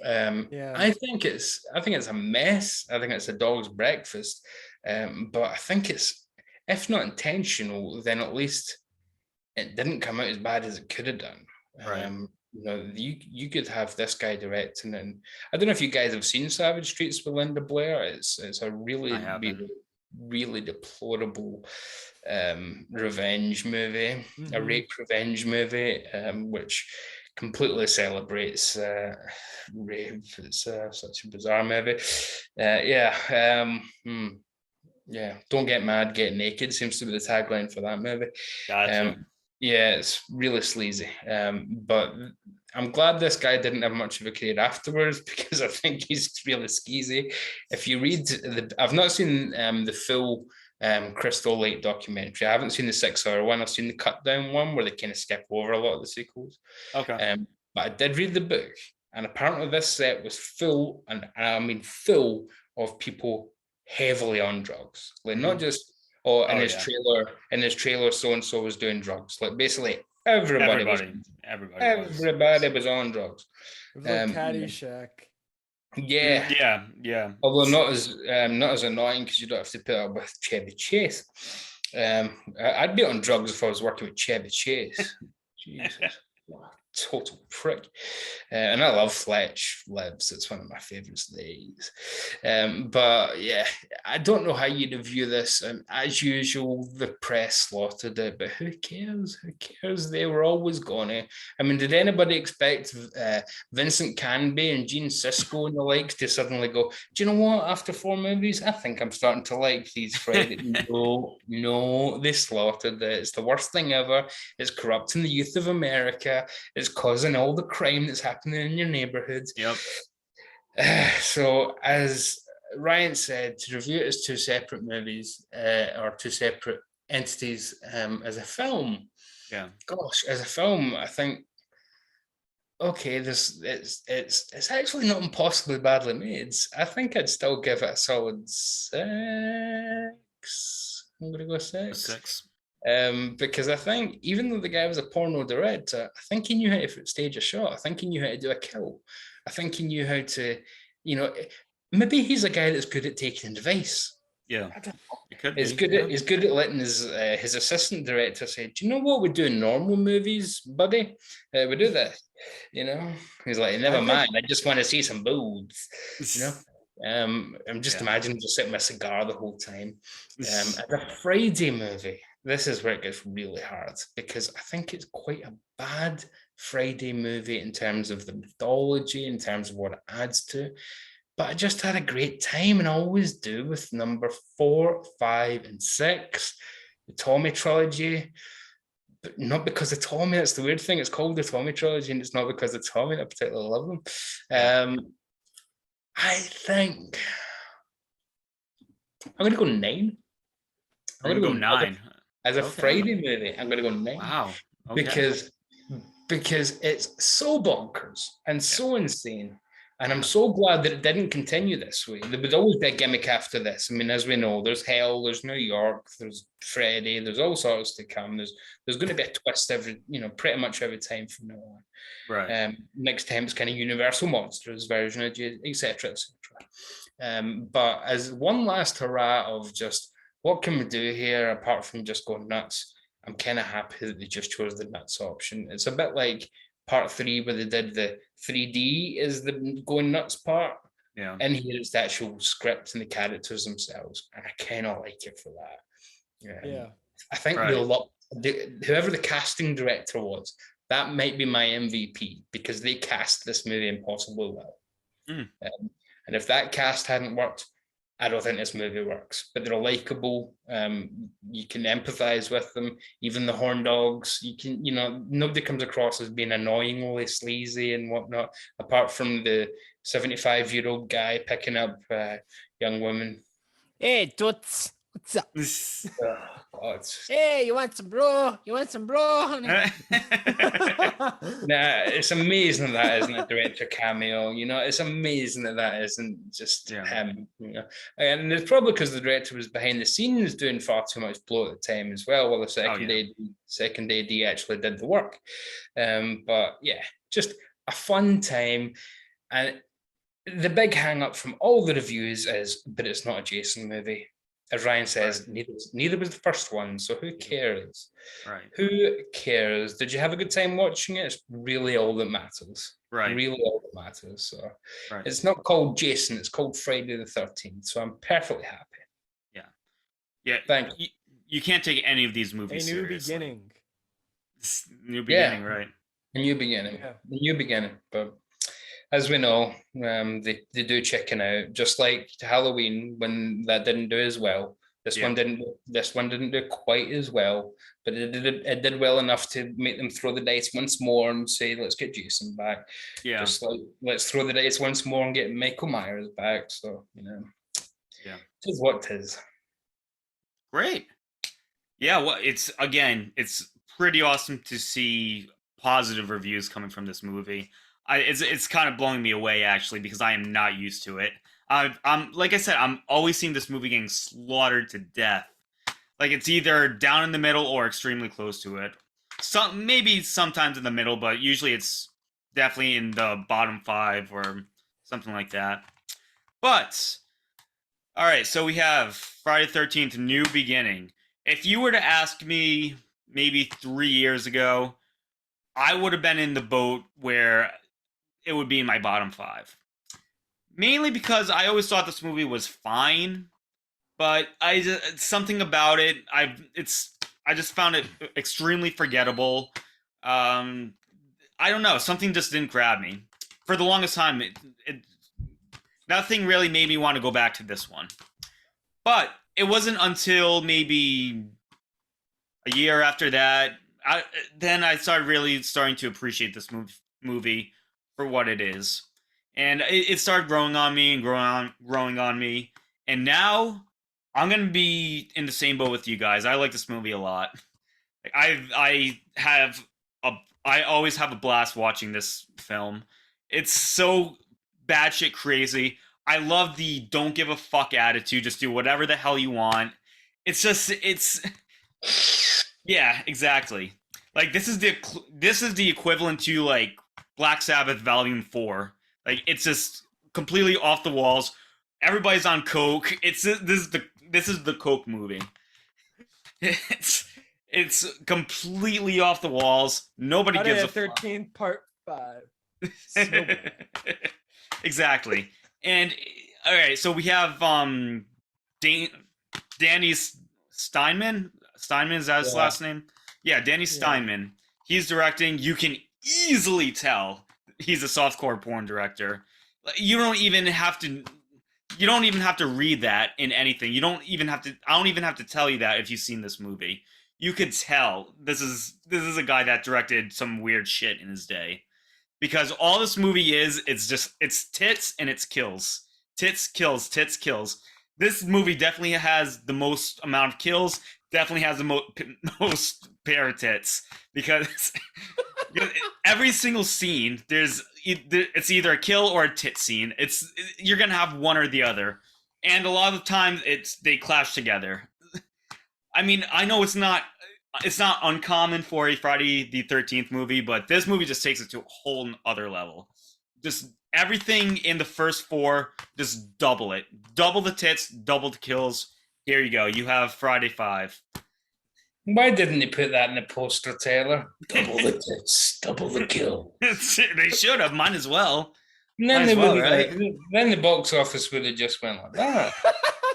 I think it's a mess. I think it's a dog's breakfast. But I think it's, if not intentional, then at least it didn't come out as bad as it could have done. You know, you could have this guy directing, and I don't know if you guys have seen Savage Streets with Linda Blair. It's a really deplorable revenge movie, a rape revenge movie, which completely celebrates rape. It's such a bizarre movie. Don't get mad, get naked seems to be the tagline for that movie. Gotcha. It's really sleazy. But I'm glad this guy didn't have much of a career afterwards, because I think he's really skeezy. If you read I've not seen the full Crystal Lake documentary. I haven't seen the 6-hour one. I've seen the cut down one where they kind of skip over a lot of the sequels. Okay. But I did read the book, and apparently this set was full, and I mean full, of people heavily on drugs. Like, not just in his trailer so and so was doing drugs. Like, basically everybody was on drugs. It was like Caddyshack. Yeah. Although not as annoying, because you don't have to put up with Chevy Chase. I'd be on drugs if I was working with Chevy Chase. Jesus. Total prick. And I love Fletch Lives. It's one of my favorites of the 80s. But yeah, I don't know how you'd view this. As usual, the press slaughtered it, but who cares? Who cares? They were always gonna. I mean, did anybody expect Vincent Canby and Gene Siskel and the likes to suddenly go, do you know what? After 4 movies, I think I'm starting to like these Friday. No, they slaughtered it. It's the worst thing ever. It's corrupting the youth of America. It's causing all the crime that's happening in your neighborhood. So, as Ryan said, to review it as 2 separate movies, or 2 separate entities, as a film. As a film, I think, okay, it's actually not impossibly badly made. I think I'd still give it a solid 6. I'm gonna go 6. Because I think, even though the guy was a porno director, I think he knew how to stage a shot. I think he knew how to do a kill. I think he knew how to, you know, maybe he's a guy that's good at taking advice. Yeah, I don't know. It could be. He's good at letting his assistant director say, do you know what we do in normal movies, buddy? We do this, you know? He's like, never mind, I just want to see some boobs, you know? I'm just imagining just sitting with a cigar the whole time. As a Friday movie, this is where it gets really hard, because I think it's quite a bad Friday movie in terms of the mythology, in terms of what it adds to. But I just had a great time, and I always do, with number 4, 5, and 6, the Tommy trilogy. But not because of Tommy. That's the weird thing. It's called the Tommy trilogy, and it's not because of Tommy. I particularly love them. I think I'm going to go 9. I'm going to go 9. As a Friday movie, I'm going to go 9. Wow. Okay. Because it's so bonkers and so insane. And I'm so glad that it didn't continue this way. There was always a gimmick after this. I mean, as we know, there's Hell, there's New York, there's Freddy, there's all sorts to come. There's going to be a twist pretty much every time from now on. Right. Next time it's kind of Universal Monsters version of etc. But as one last hurrah of just what can we do here apart from just going nuts, I'm kind of happy that they just chose the nuts option. It's a bit like part 3 where they did the 3D is the going nuts part. Yeah. And here it's the actual script and the characters themselves. And I kind of like it for that. Yeah. I think whoever the casting director was, that might be my MVP, because they cast this movie impossibly well. And if that cast hadn't worked, I don't think this movie works, but they're likable. You can empathize with them. Even the horn dogs, nobody comes across as being annoyingly sleazy and whatnot, apart from the 75-year-old guy picking up young women. Hey, Toots, what's up? Hey, you want some bro? You want some bro, honey? Nah, it's amazing that isn't a director cameo. It's amazing that isn't just him. And it's probably because the director was behind the scenes doing far too much blow at the time as well, while the second AD actually did the work. But yeah, just a fun time. And the big hang up from all the reviews is, but it's not a Jason movie. As Ryan says, neither was the first one, so who cares? Right. Who cares? Did you have a good time watching it? It's really all that matters. Right. Really all that matters. So it's not called Jason, it's called Friday the 13th. So I'm perfectly happy. Yeah. Yeah. Thank you. You can't take any of these movies A new seriously. beginning. New beginning, right? A new beginning. Yeah. A new beginning. But as we know, they do chicken out, just like Halloween when that didn't do as well. This one didn't do quite as well, but it did well enough to make them throw the dice once more and say, let's get Jason back. Yeah. Just like, let's throw the dice once more and get Michael Myers back. So, it is what it is. Great. Yeah, well, it's pretty awesome to see positive reviews coming from this movie. It's kind of blowing me away, actually, because I am not used to it. I'm like I said, I'm always seeing this movie getting slaughtered to death. Like, it's either down in the middle or extremely close to it. Maybe sometimes in the middle, but usually it's definitely in the bottom 5 or something like that. But all right, so we have Friday the 13th, New Beginning. If you were to ask me maybe 3 years ago, I would have been in the boat where it would be in my bottom 5. Mainly because I always thought this movie was fine, but something about it, I just found it extremely forgettable. I don't know, something just didn't grab me. For the longest time, nothing really made me want to go back to this one. But it wasn't until maybe a year after that, then I starting to appreciate this movie for what it is. And it started growing on me and growing on me. And now I'm going to be in the same boat with you guys. I like this movie a lot. I always have a blast watching this film. It's so batshit crazy. I love the don't give a fuck attitude. Just do whatever the hell you want. Yeah, exactly. Like, this is the equivalent to, like, Black Sabbath Volume 4. Like, it's just completely off the walls. Everybody's on coke. This is the coke movie. It's completely off the walls. Nobody gives a fuck. 13th Part 5. Exactly. And all right, so we have Danny Steinman. Steinman, is that his last name? Yeah, Danny Steinman. He's directing. You can easily tell he's a softcore porn director. You don't even have to read that in anything. I don't even have to tell you that if you've seen this movie. You could tell this is a guy that directed some weird shit in his day. Because all this movie is, it's tits and it's kills. Tits, kills, tits, kills. This movie definitely has the most amount of kills, definitely has the most pair of tits. Because every single scene, it's either a kill or a tit scene. You're going to have one or the other. And a lot of the time, they clash together. I mean, I know it's not uncommon for a Friday the 13th movie, but this movie just takes it to a whole other level. Just everything in the first 4, just double it. Double the tits, double the kills. Here you go. You have Friday 5. Why didn't they put that in the poster, Taylor? Double the tits, double the kill. They should have. Might as well. And then then the box office would have just went like that.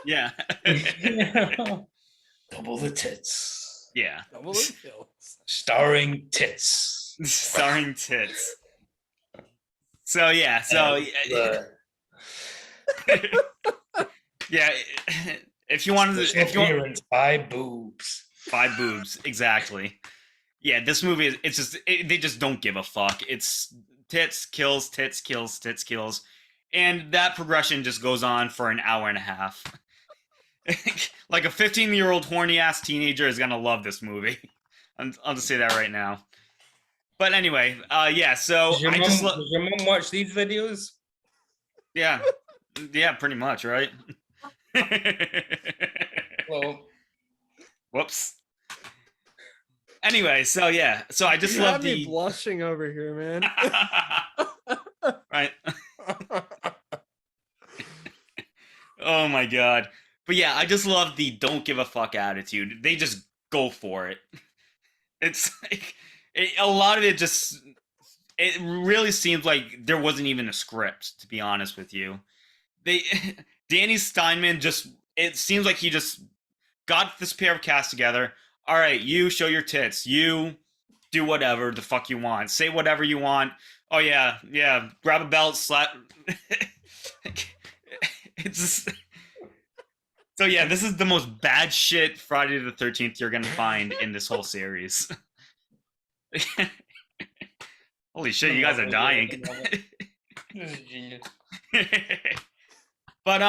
Yeah. Double the tits. Yeah. Double the kills. Starring tits. Starring tits. So yeah. Yeah, if you wanted to, if you want appearance by boobs. 5 boobs, exactly. Yeah, this movie is, it's just they just don't give a fuck. It's tits kills, tits kills, tits kills, and that progression just goes on for an hour and a half. Like a 15-year-old horny ass teenager is gonna love this movie. I'll just say that right now. But anyway, yeah. So Does your I mom, just does your mom watch these videos? yeah, yeah, pretty much, right? Well, Whoops. Anyway, so yeah, so I just you love have me the blushing over here, man. right. Oh my god. But yeah, I just love the don't give a fuck attitude. They just go for it. It's like a lot of it just it really seems like there wasn't even a script, to be honest with you. They Danny Steinman just it seems like he just got this pair of cast together. All right, you show your tits. You do whatever the fuck you want. Say whatever you want. Oh yeah, yeah. Grab a belt, slap. It's just... So yeah, this is the most bad shit Friday the 13th you're gonna find in this whole series. Holy shit, you guys are dying. this is genius. But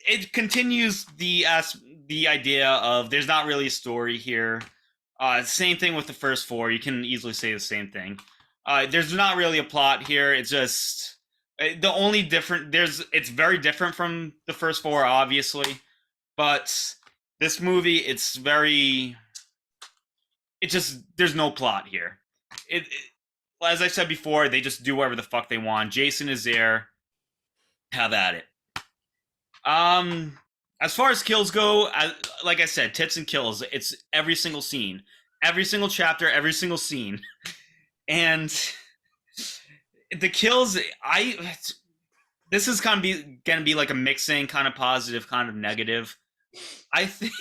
it continues the idea of there's not really a story here. Same thing with the first 4. You can easily say the same thing. There's not really a plot here. It's just the only different. It's very different from the first 4, obviously, but this movie, it's very. It just there's no plot here. As I said before, they just do whatever the fuck they want. Jason is there. Have at it. As far as kills go, like I said, tits and kills. It's every single scene, every single chapter, every single scene, and the kills. This is kind of gonna be like a mixing, kind of positive, kind of negative. I think,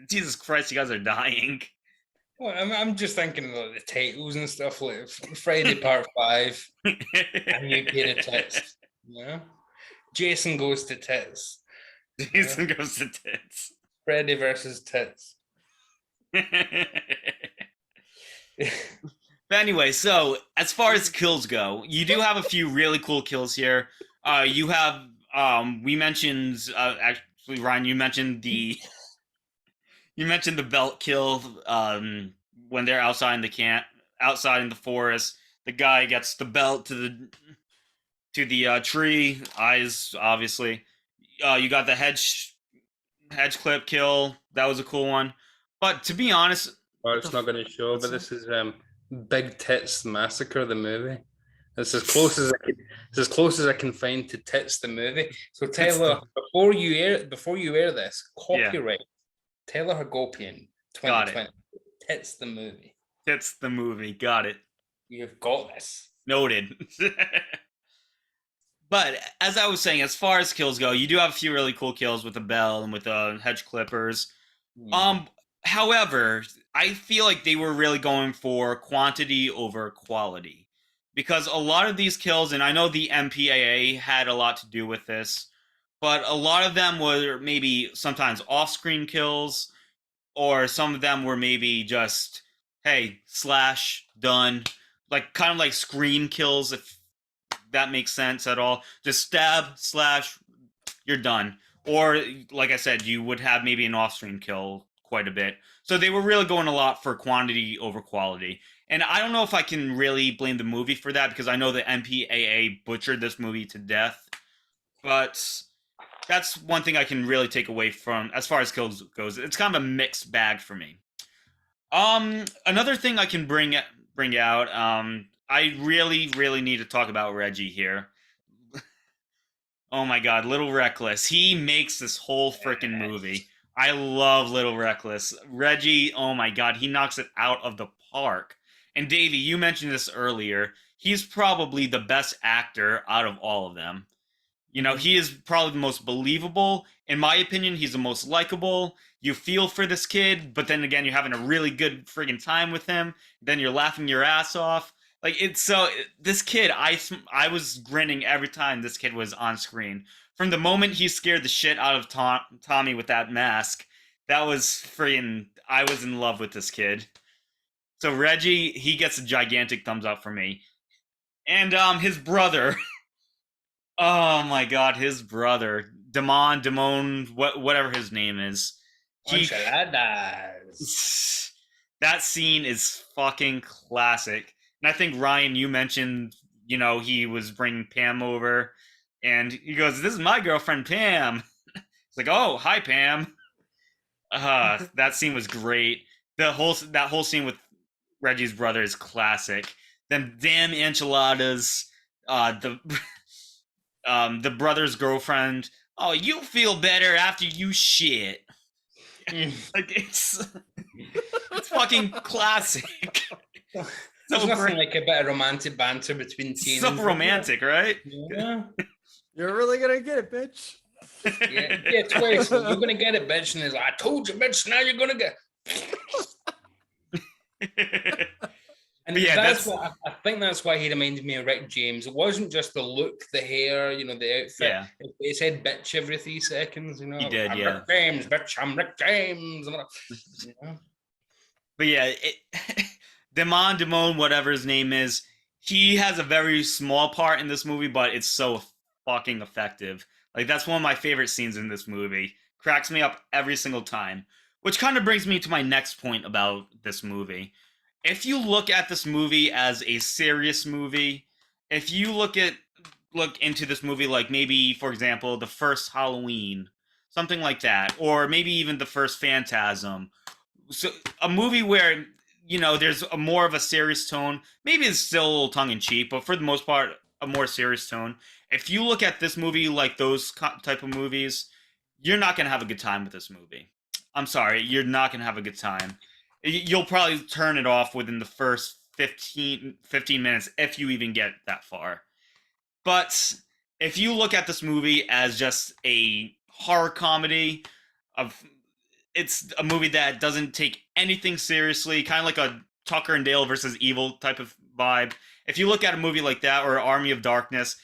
Jesus Christ, you guys are dying. Well, I'm just thinking about the titles and stuff like Friday Part 5, and you get the tits. Yeah. Jason goes to tits. Jason goes to tits. Freddy versus tits. But anyway, so as far as kills go, you do have a few really cool kills here. You have we mentioned actually, Ryan, you mentioned the belt kill when they're outside in the camp, outside in the forest. The guy gets the belt to the tree, eyes obviously. You got the hedge clip kill. That was a cool one. But to be honest, It's not going to show, but this is Big Tits Massacre, the movie. It's as close as I can find to Tits the movie. So Taylor, before you air this, copyright Taylor Hagopian 2020. Tits the movie. Tits the movie. Got it. You've got this. Noted. But as I was saying, as far as kills go, you do have a few really cool kills with the bell and with the hedge clippers. However, I feel like they were really going for quantity over quality, because a lot of these kills, and I know the MPAA had a lot to do with this, but a lot of them were maybe sometimes off-screen kills, or some of them were maybe just, hey, slash, done, like kind of like screen kills, if that makes sense at all. Just stab, slash, you're done. Or, like I said, you would have maybe an off-screen kill quite a bit. So they were really going a lot for quantity over quality. And I don't know if I can really blame the movie for that, because I know the MPAA butchered this movie to death. But that's one thing I can really take away from, as far as kills goes. It's kind of a mixed bag for me. Another thing I can bring out, I really, really need to talk about Reggie here. Oh my god, Little Reckless. He makes this whole freaking movie. I love Little Reckless. Reggie, oh my god, he knocks it out of the park. And Davey, you mentioned this earlier. He's probably the best actor out of all of them. You know, he is probably the most believable. In my opinion, he's the most likable. You feel for this kid, but then again, you're having a really good friggin' time with him. Then you're laughing your ass off. Like this kid, I was grinning every time this kid was on screen. From the moment he scared the shit out of Tommy with that mask, that was freaking. I was in love with this kid. So Reggie, he gets a gigantic thumbs up for me. And his brother. Oh my god, his brother, Damon, whatever his name is. Enchiladas. That scene is fucking classic. And I think Ryan, you mentioned, he was bringing Pam over, and he goes, "This is my girlfriend Pam." It's like, "Oh, hi Pam." That scene was great. That whole scene with Reggie's brother is classic. Them damn enchiladas. The brother's girlfriend. "Oh, you feel better after you shit." Like it's fucking classic. There's nothing like a bit of romantic banter between teens. So romantic, right? Yeah. You're really gonna get it, bitch. Yeah, twice. You're gonna get it, bitch. And he's like, "I told you, bitch. Now you're gonna get." And yeah, that's what I think. That's why he reminded me of Rick James. It wasn't just the look, the hair, the outfit. Yeah. He said "bitch" every 3 seconds. He did. I'm Yeah. Rick James, bitch. I'm Rick James. But yeah, Damon, whatever his name is, he has a very small part in this movie, but it's so fucking effective. Like, that's one of my favorite scenes in this movie. Cracks me up every single time. Which kind of brings me to my next point about this movie. If you look at this movie as a serious movie, if you look into this movie like maybe, for example, the first Halloween, something like that, or maybe even the first Phantasm, so a movie where there's more of a serious tone, maybe it's still a little tongue-in-cheek, but for the most part a more serious tone. If you look at this movie like those type of movies, you're not going to have a good time with this movie. I'm sorry, you're not going to have a good time. You'll probably turn it off within the first 15 minutes if you even get that far. But if you look at this movie as just a horror comedy, it's a movie that doesn't take anything seriously, kind of like a Tucker and Dale versus Evil type of vibe. If you look at a movie like that or Army of Darkness,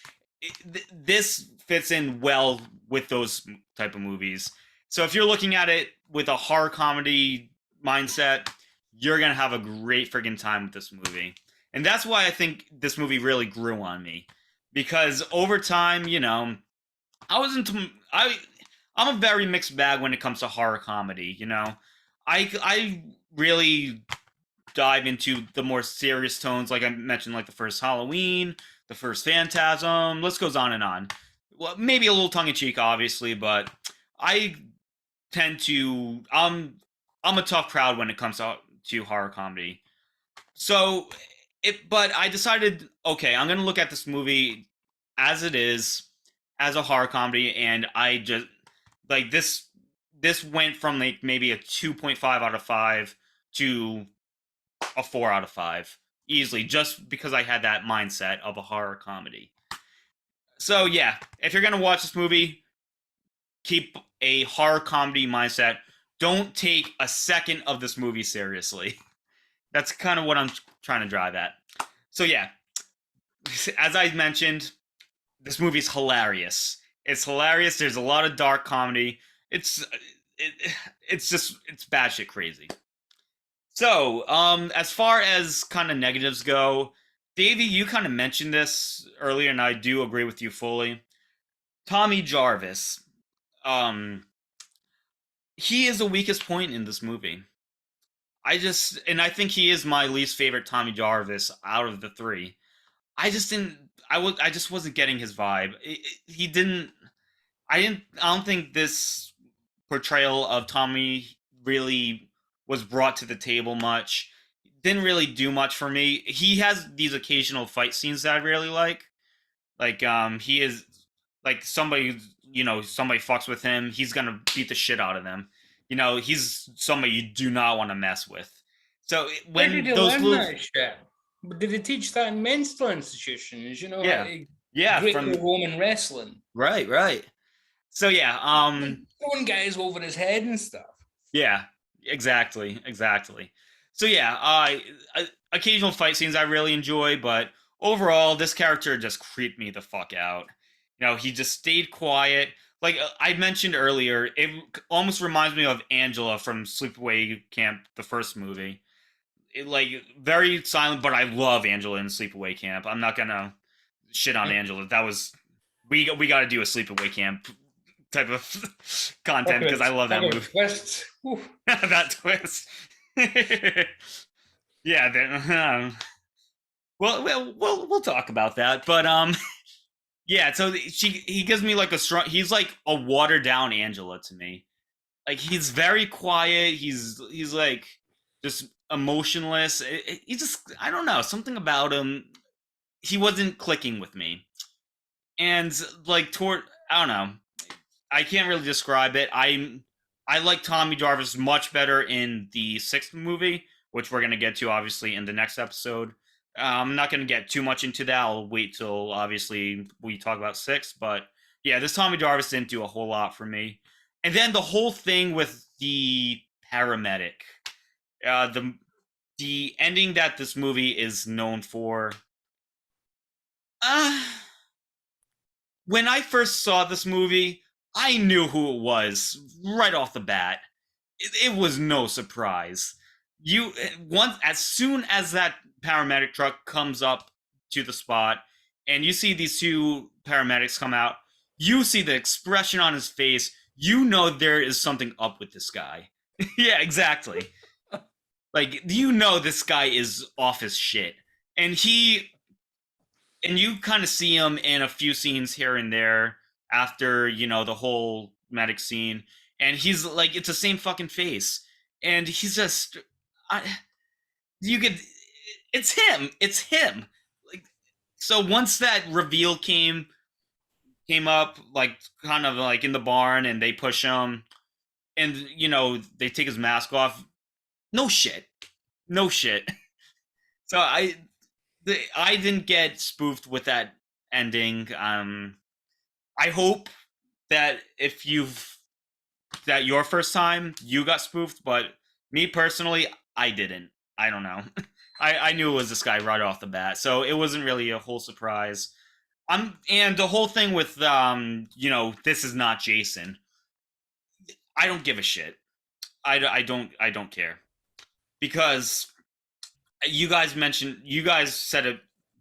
this fits in well with those type of movies. So if you're looking at it with a horror comedy mindset, you're going to have a great friggin' time with this movie. And that's why I think this movie really grew on me. Because over time, I'm a very mixed bag when it comes to horror comedy, I really dive into the more serious tones, like I mentioned, like the first Halloween, the first Phantasm, list goes on and on. Well, maybe a little tongue-in-cheek, obviously, but I tend to... I'm a tough crowd when it comes to horror comedy. But I decided, okay, I'm going to look at this movie as it is, as a horror comedy, and I just... Like, this went from, like, maybe a 2.5 out of 5 to a 4 out of 5. Easily, just because I had that mindset of a horror comedy. So, yeah, if you're going to watch this movie, keep a horror comedy mindset. Don't take a second of this movie seriously. That's kind of what I'm trying to drive at. So, yeah, as I mentioned, this movie's hilarious. It's hilarious. There's a lot of dark comedy. It's batshit crazy. So, as far as kind of negatives go, Davey, you kind of mentioned this earlier, and I do agree with you fully. Tommy Jarvis, he is the weakest point in this movie. I think he is my least favorite Tommy Jarvis out of the 3. I just wasn't getting his vibe. I don't think this portrayal of Tommy really was brought to the table much. Didn't really do much for me. He has these occasional fight scenes that I really like. Like, he is like somebody fucks with him, he's gonna beat the shit out of them. He's somebody you do not want to mess with. So when Where did he learn that shit? Did he teach that in mental institutions? Yeah, from Roman wrestling. Right. So yeah, throwing guys over his head and stuff. Yeah, exactly. So yeah, occasional fight scenes I really enjoy, but overall, this character just creeped me the fuck out. He just stayed quiet. Like I mentioned earlier, it almost reminds me of Angela from Sleepaway Camp, the first movie. Like very silent, but I love Angela in Sleepaway Camp. I'm not gonna shit on Angela. That was we got to do a Sleepaway Camp type of content because I love that movie. Twists. That twist. Yeah, then we'll talk about that, but yeah. So he gives me like a strong. He's like a watered down Angela to me. Like he's very quiet. He's like just emotionless. He just I don't know something about him. He wasn't clicking with me, and like toward I don't know. I can't really describe it. I like Tommy Jarvis much better in the sixth movie, which we're gonna get to obviously in the next episode. I'm not gonna get too much into that. I'll wait till obviously we talk about six. But yeah, this Tommy Jarvis didn't do a whole lot for me. And then the whole thing with the paramedic, the ending that this movie is known for. When I first saw this movie, I knew who it was right off the bat. It was no surprise. As soon as that paramedic truck comes up to the spot, and you see these two paramedics come out, you see the expression on his face. You know there is something up with this guy. Yeah, exactly. Like this guy is off his shit, and you kind of see him in a few scenes here and there after the whole medic scene, and he's like it's the same fucking face, and he's just it's him. Like so once that reveal came up, like kind of like in the barn, and they push him, and they take his mask off. No shit. So I didn't get spoofed with that ending. I hope that that your first time you got spoofed, but me personally, I didn't. I don't know. I knew it was this guy right off the bat, so it wasn't really a whole surprise. And the whole thing with this is not Jason. I don't give a shit. I don't care, because you guys said it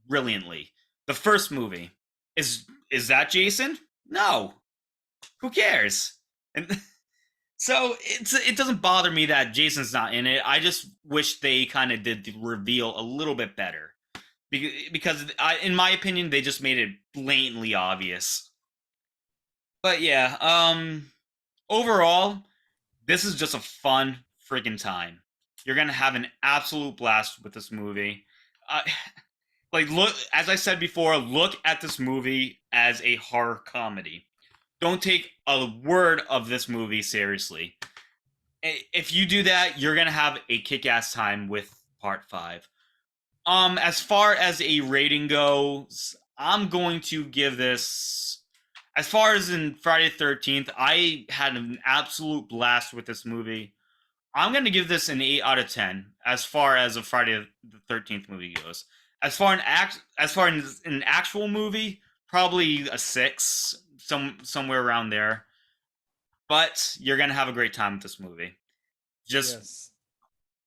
brilliantly. The first movie is that Jason? No. Who cares? And so it doesn't bother me that Jason's not in it. I just wish they kind of did the reveal a little bit better, because in my opinion, they just made it blatantly obvious. But yeah, overall, this is just a fun freaking time. You're gonna have an absolute blast with this movie. Look, as I said before, look at this movie as a horror comedy. Don't take a word of this movie seriously. If you do that, you're gonna have a kick-ass time with Part 5. As far as a rating goes, I'm going to give this. As far as in Friday the 13th, I had an absolute blast with this movie. I'm going to give this an 8 out of 10 as far as a Friday the 13th movie goes. As far as an actual movie, probably a 6, somewhere around there. But you're going to have a great time with this movie. Yes.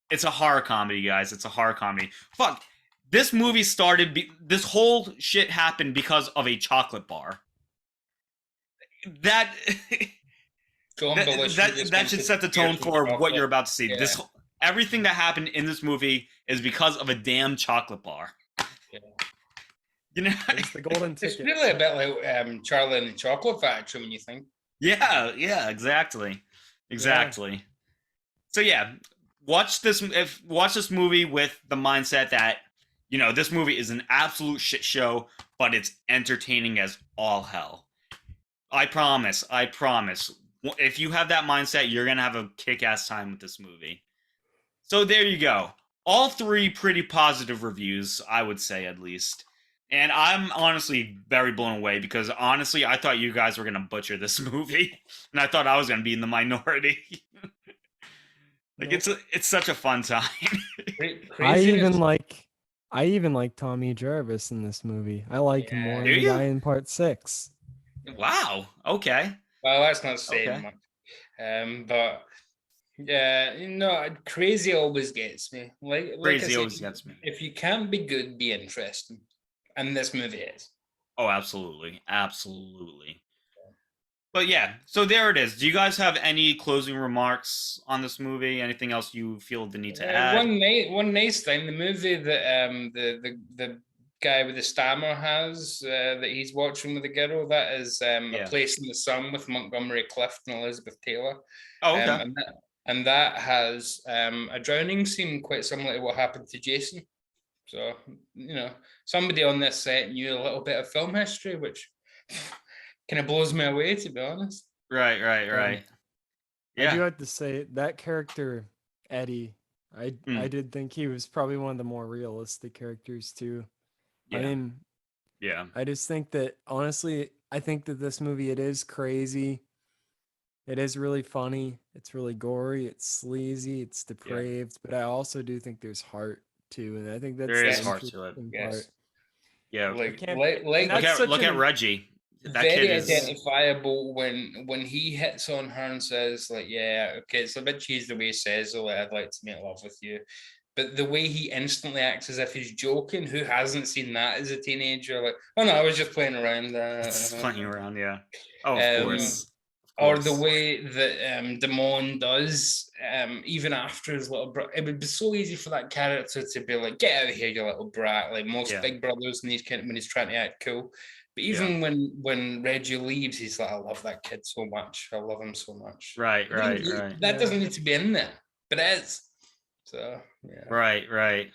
It's a horror comedy, guys. It's a horror comedy. Fuck. This movie this whole shit happened because of a chocolate bar. That should set the tone for what you're about to see. Yeah. Everything that happened in this movie is because of a damn chocolate bar. Yeah. It's the golden ticket. It's really a bit like Charlie and the Chocolate Factory when you think. Yeah, exactly. Yeah. So yeah, watch this movie with the mindset that this movie is an absolute shit show, but it's entertaining as all hell. I promise. If you have that mindset, you're going to have a kick-ass time with this movie. So there you go. All 3 pretty positive reviews, I would say, at least. And I'm honestly very blown away, because honestly, I thought you guys were going to butcher this movie. And I thought I was going to be in the minority. Like Nope. it's such a fun time. Craziness. I even like Tommy Jarvis in this movie. I like him more Yeah. than Do the you? guy in part 6. Wow. Okay. Well, that's not saying Okay. much. But yeah, crazy always gets me. Like I Crazy said, always gets me. if you can't be good, be interesting. And this movie is. Oh, absolutely. Absolutely. But yeah, so there it is. Do you guys have any closing remarks on this movie? Anything else you feel the need to add? One nice thing, the movie that the guy with the stammer has that he's watching with the girl, that is A Place in the Sun with Montgomery Clift and Elizabeth Taylor. Oh, okay. And that has a drowning scene quite similar to what happened to Jason. So, somebody on this set knew a little bit of film history, which kind of blows me away, to be honest. Right. I do Yeah. have to say that character, Eddie, I did think he was probably one of the more realistic characters too. I Yeah. mean, Yeah. I just think that honestly, I think that this movie, it is crazy. It is really funny. It's really gory. It's sleazy. It's depraved. But I also do think there's heart too, and I think that's There the is heart to it. interesting Yes. part. Yeah. Like, can't- like that's Look such at an- Reggie. That very kid is identifiable when he hits on her and says, like, yeah, okay, it's a bit cheesy the way he says, oh, I'd like to make love with you. But the way he instantly acts as if he's joking, who hasn't seen that as a teenager? Like, oh no, I was just playing around. just playing around, yeah. Oh, of course. Or the way that Damon does, even after his little brother, it would be so easy for that character to be like, "Get out of here, you little brat!" Like most big brothers, and when he's trying to act cool. But even when Reggie leaves, he's like, "I love that kid so much. I love him so much." Right. That doesn't need to be in there, but it is. So yeah. Right.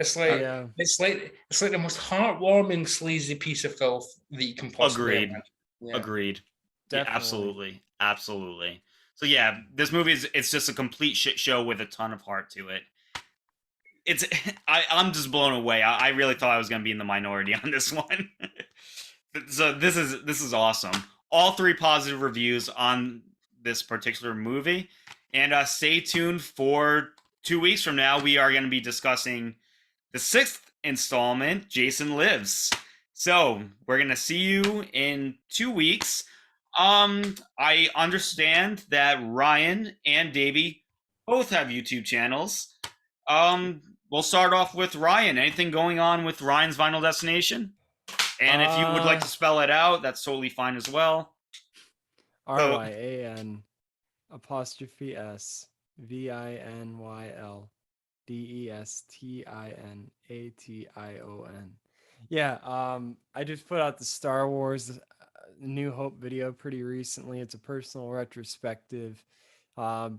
It's like it's like the most heartwarming, sleazy piece of filth that you can possibly imagine. Yeah. Agreed. Yeah, Definitely. absolutely. So yeah, this movie it's just a complete shit show with a ton of heart to it. It's I'm just blown away. I really thought I was gonna be in the minority on this one. So this is awesome. All 3 positive reviews on this particular movie, and stay tuned for 2 weeks from now. We are going to be discussing the 6th installment, Jason Lives. So we're going to see you in 2 weeks. I understand that Ryan and Davey both have YouTube channels. We'll start off with Ryan. Anything going on with Ryan's Vinyl Destination? And if you would like to spell it out, that's totally fine as well. RYAN apostrophe S VINYLDESTINATION. Yeah, I just put out the Star Wars New Hope video pretty recently. It's a personal retrospective.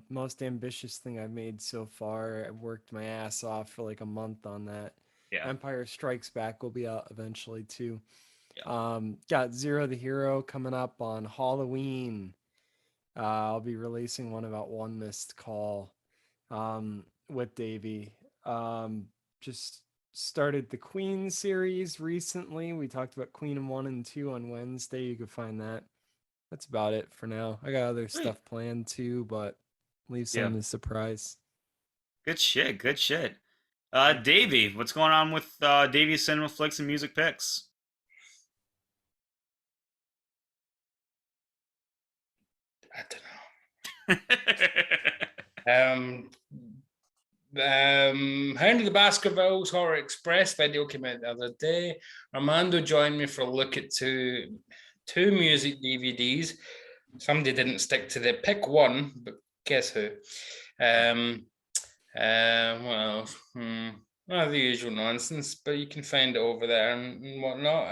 Most ambitious thing I've made so far. I worked my ass off for like a month on that. Yeah. Empire Strikes Back will be out eventually too. Yeah. Got Zero the Hero coming up on Halloween. I'll be releasing one about One Missed Call with Davey. Just started the Queen series recently. We talked about Queen 1 and 2 on Wednesday. You can find that. That's about it for now. I got other stuff planned too, but leave some as a surprise. Good shit. Davey, what's going on with Davey's Cinema Flicks and Music Picks? I don't know. Hound of the Baskervilles Horror Express video came out the other day. Armando joined me for a look at two music DVDs. Somebody didn't stick to the pick one, but guess who? Well, the usual nonsense, but you can find it over there and whatnot.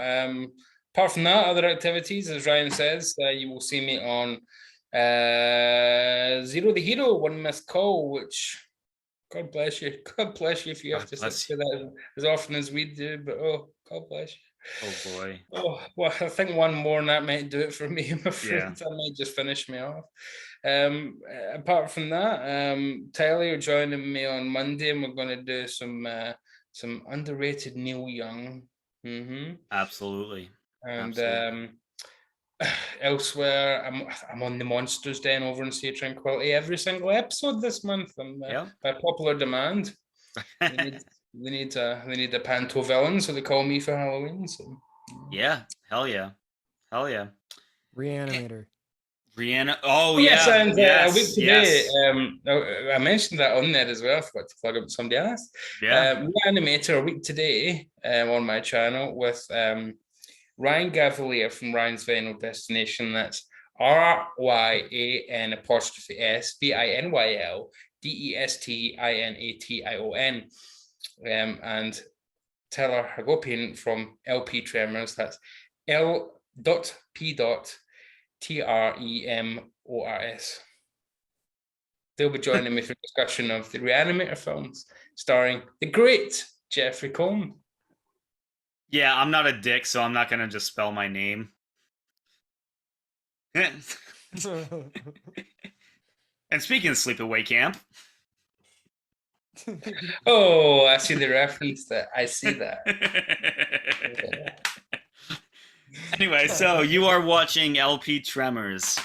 Apart from that, other activities, as Ryan says, you will see me on Zero the Hero, One Missed Call, which God bless you. God bless you if you have to sit through that as often as we do, but God bless you. Oh boy. Oh, well, I think one more and that might do it for me, I'm afraid. Yeah. That might just finish me off. Apart from that, Tyler, you're joining me on Monday and we're going to do some underrated Neil Young. Absolutely. And elsewhere, I'm on the Monsters Den over in Sea Tranquility every single episode this month. By popular demand. They need a panto villain, so they call me for Halloween. So Yeah, hell yeah. Reanimator. Rihanna. Oh yes, yeah, and a week today. yes. I mentioned that on there as well. I forgot to plug up somebody else. Yeah. Reanimator a week today on my channel with Ryan Gavalier from Ryan's Final Destination. That's RyanSBinylDestination. And Taylor Hagopian from LP Tremors. That's L.P.Tremors. They'll be joining me for a discussion of the Reanimator films, starring the great Jeffrey Combs. Yeah, I'm not a dick, so I'm not gonna just spell my name. And speaking of sleepaway camp. Oh, I see the reference there. I see that. Anyway, so you are watching LP Tremors.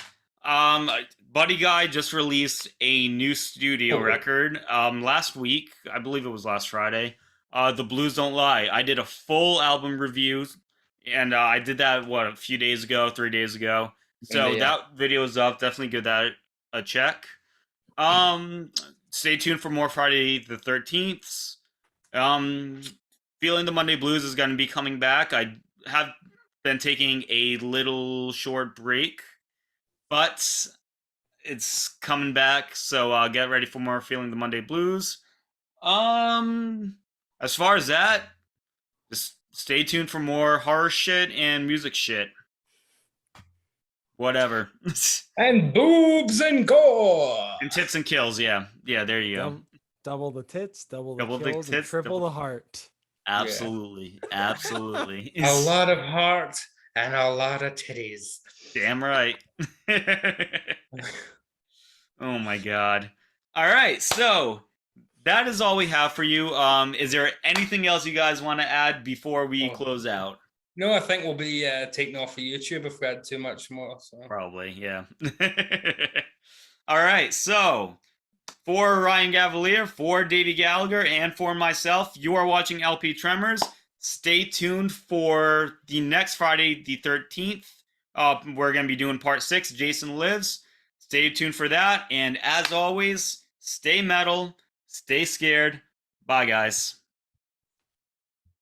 Buddy Guy just released a new studio record last week. I believe it was last Friday. The Blues Don't Lie. I did a full album review, and I did that, a few days ago, 3 days ago. So that video is up. Definitely give that a check. Stay tuned for more Friday the 13th. Feeling the Monday Blues is going to be coming back. I have been taking a little short break, but it's coming back, so get ready for more Feeling the Monday Blues. As far as that, just stay tuned for more horror shit and music shit. Whatever. And boobs and gore. And tits and kills, yeah. Yeah, there you go. Double the tits, double the Double the kills, and tits, triple double- the heart. Absolutely. Absolutely. A lot of heart and a lot of titties. Damn right. Oh my god. All right, so that is all we have for you. Is there anything else you guys want to add before we close out? No, I think we'll be taken off of YouTube if we had too much more. So. Probably, yeah. All right, so for Ryan Gavalier, for Davy Gallagher, and for myself, you are watching LP Tremors. Stay tuned for the next Friday, the 13th. We're going to be doing part 6, Jason Lives. Stay tuned for that. And as always, stay metal, stay scared. Bye, guys.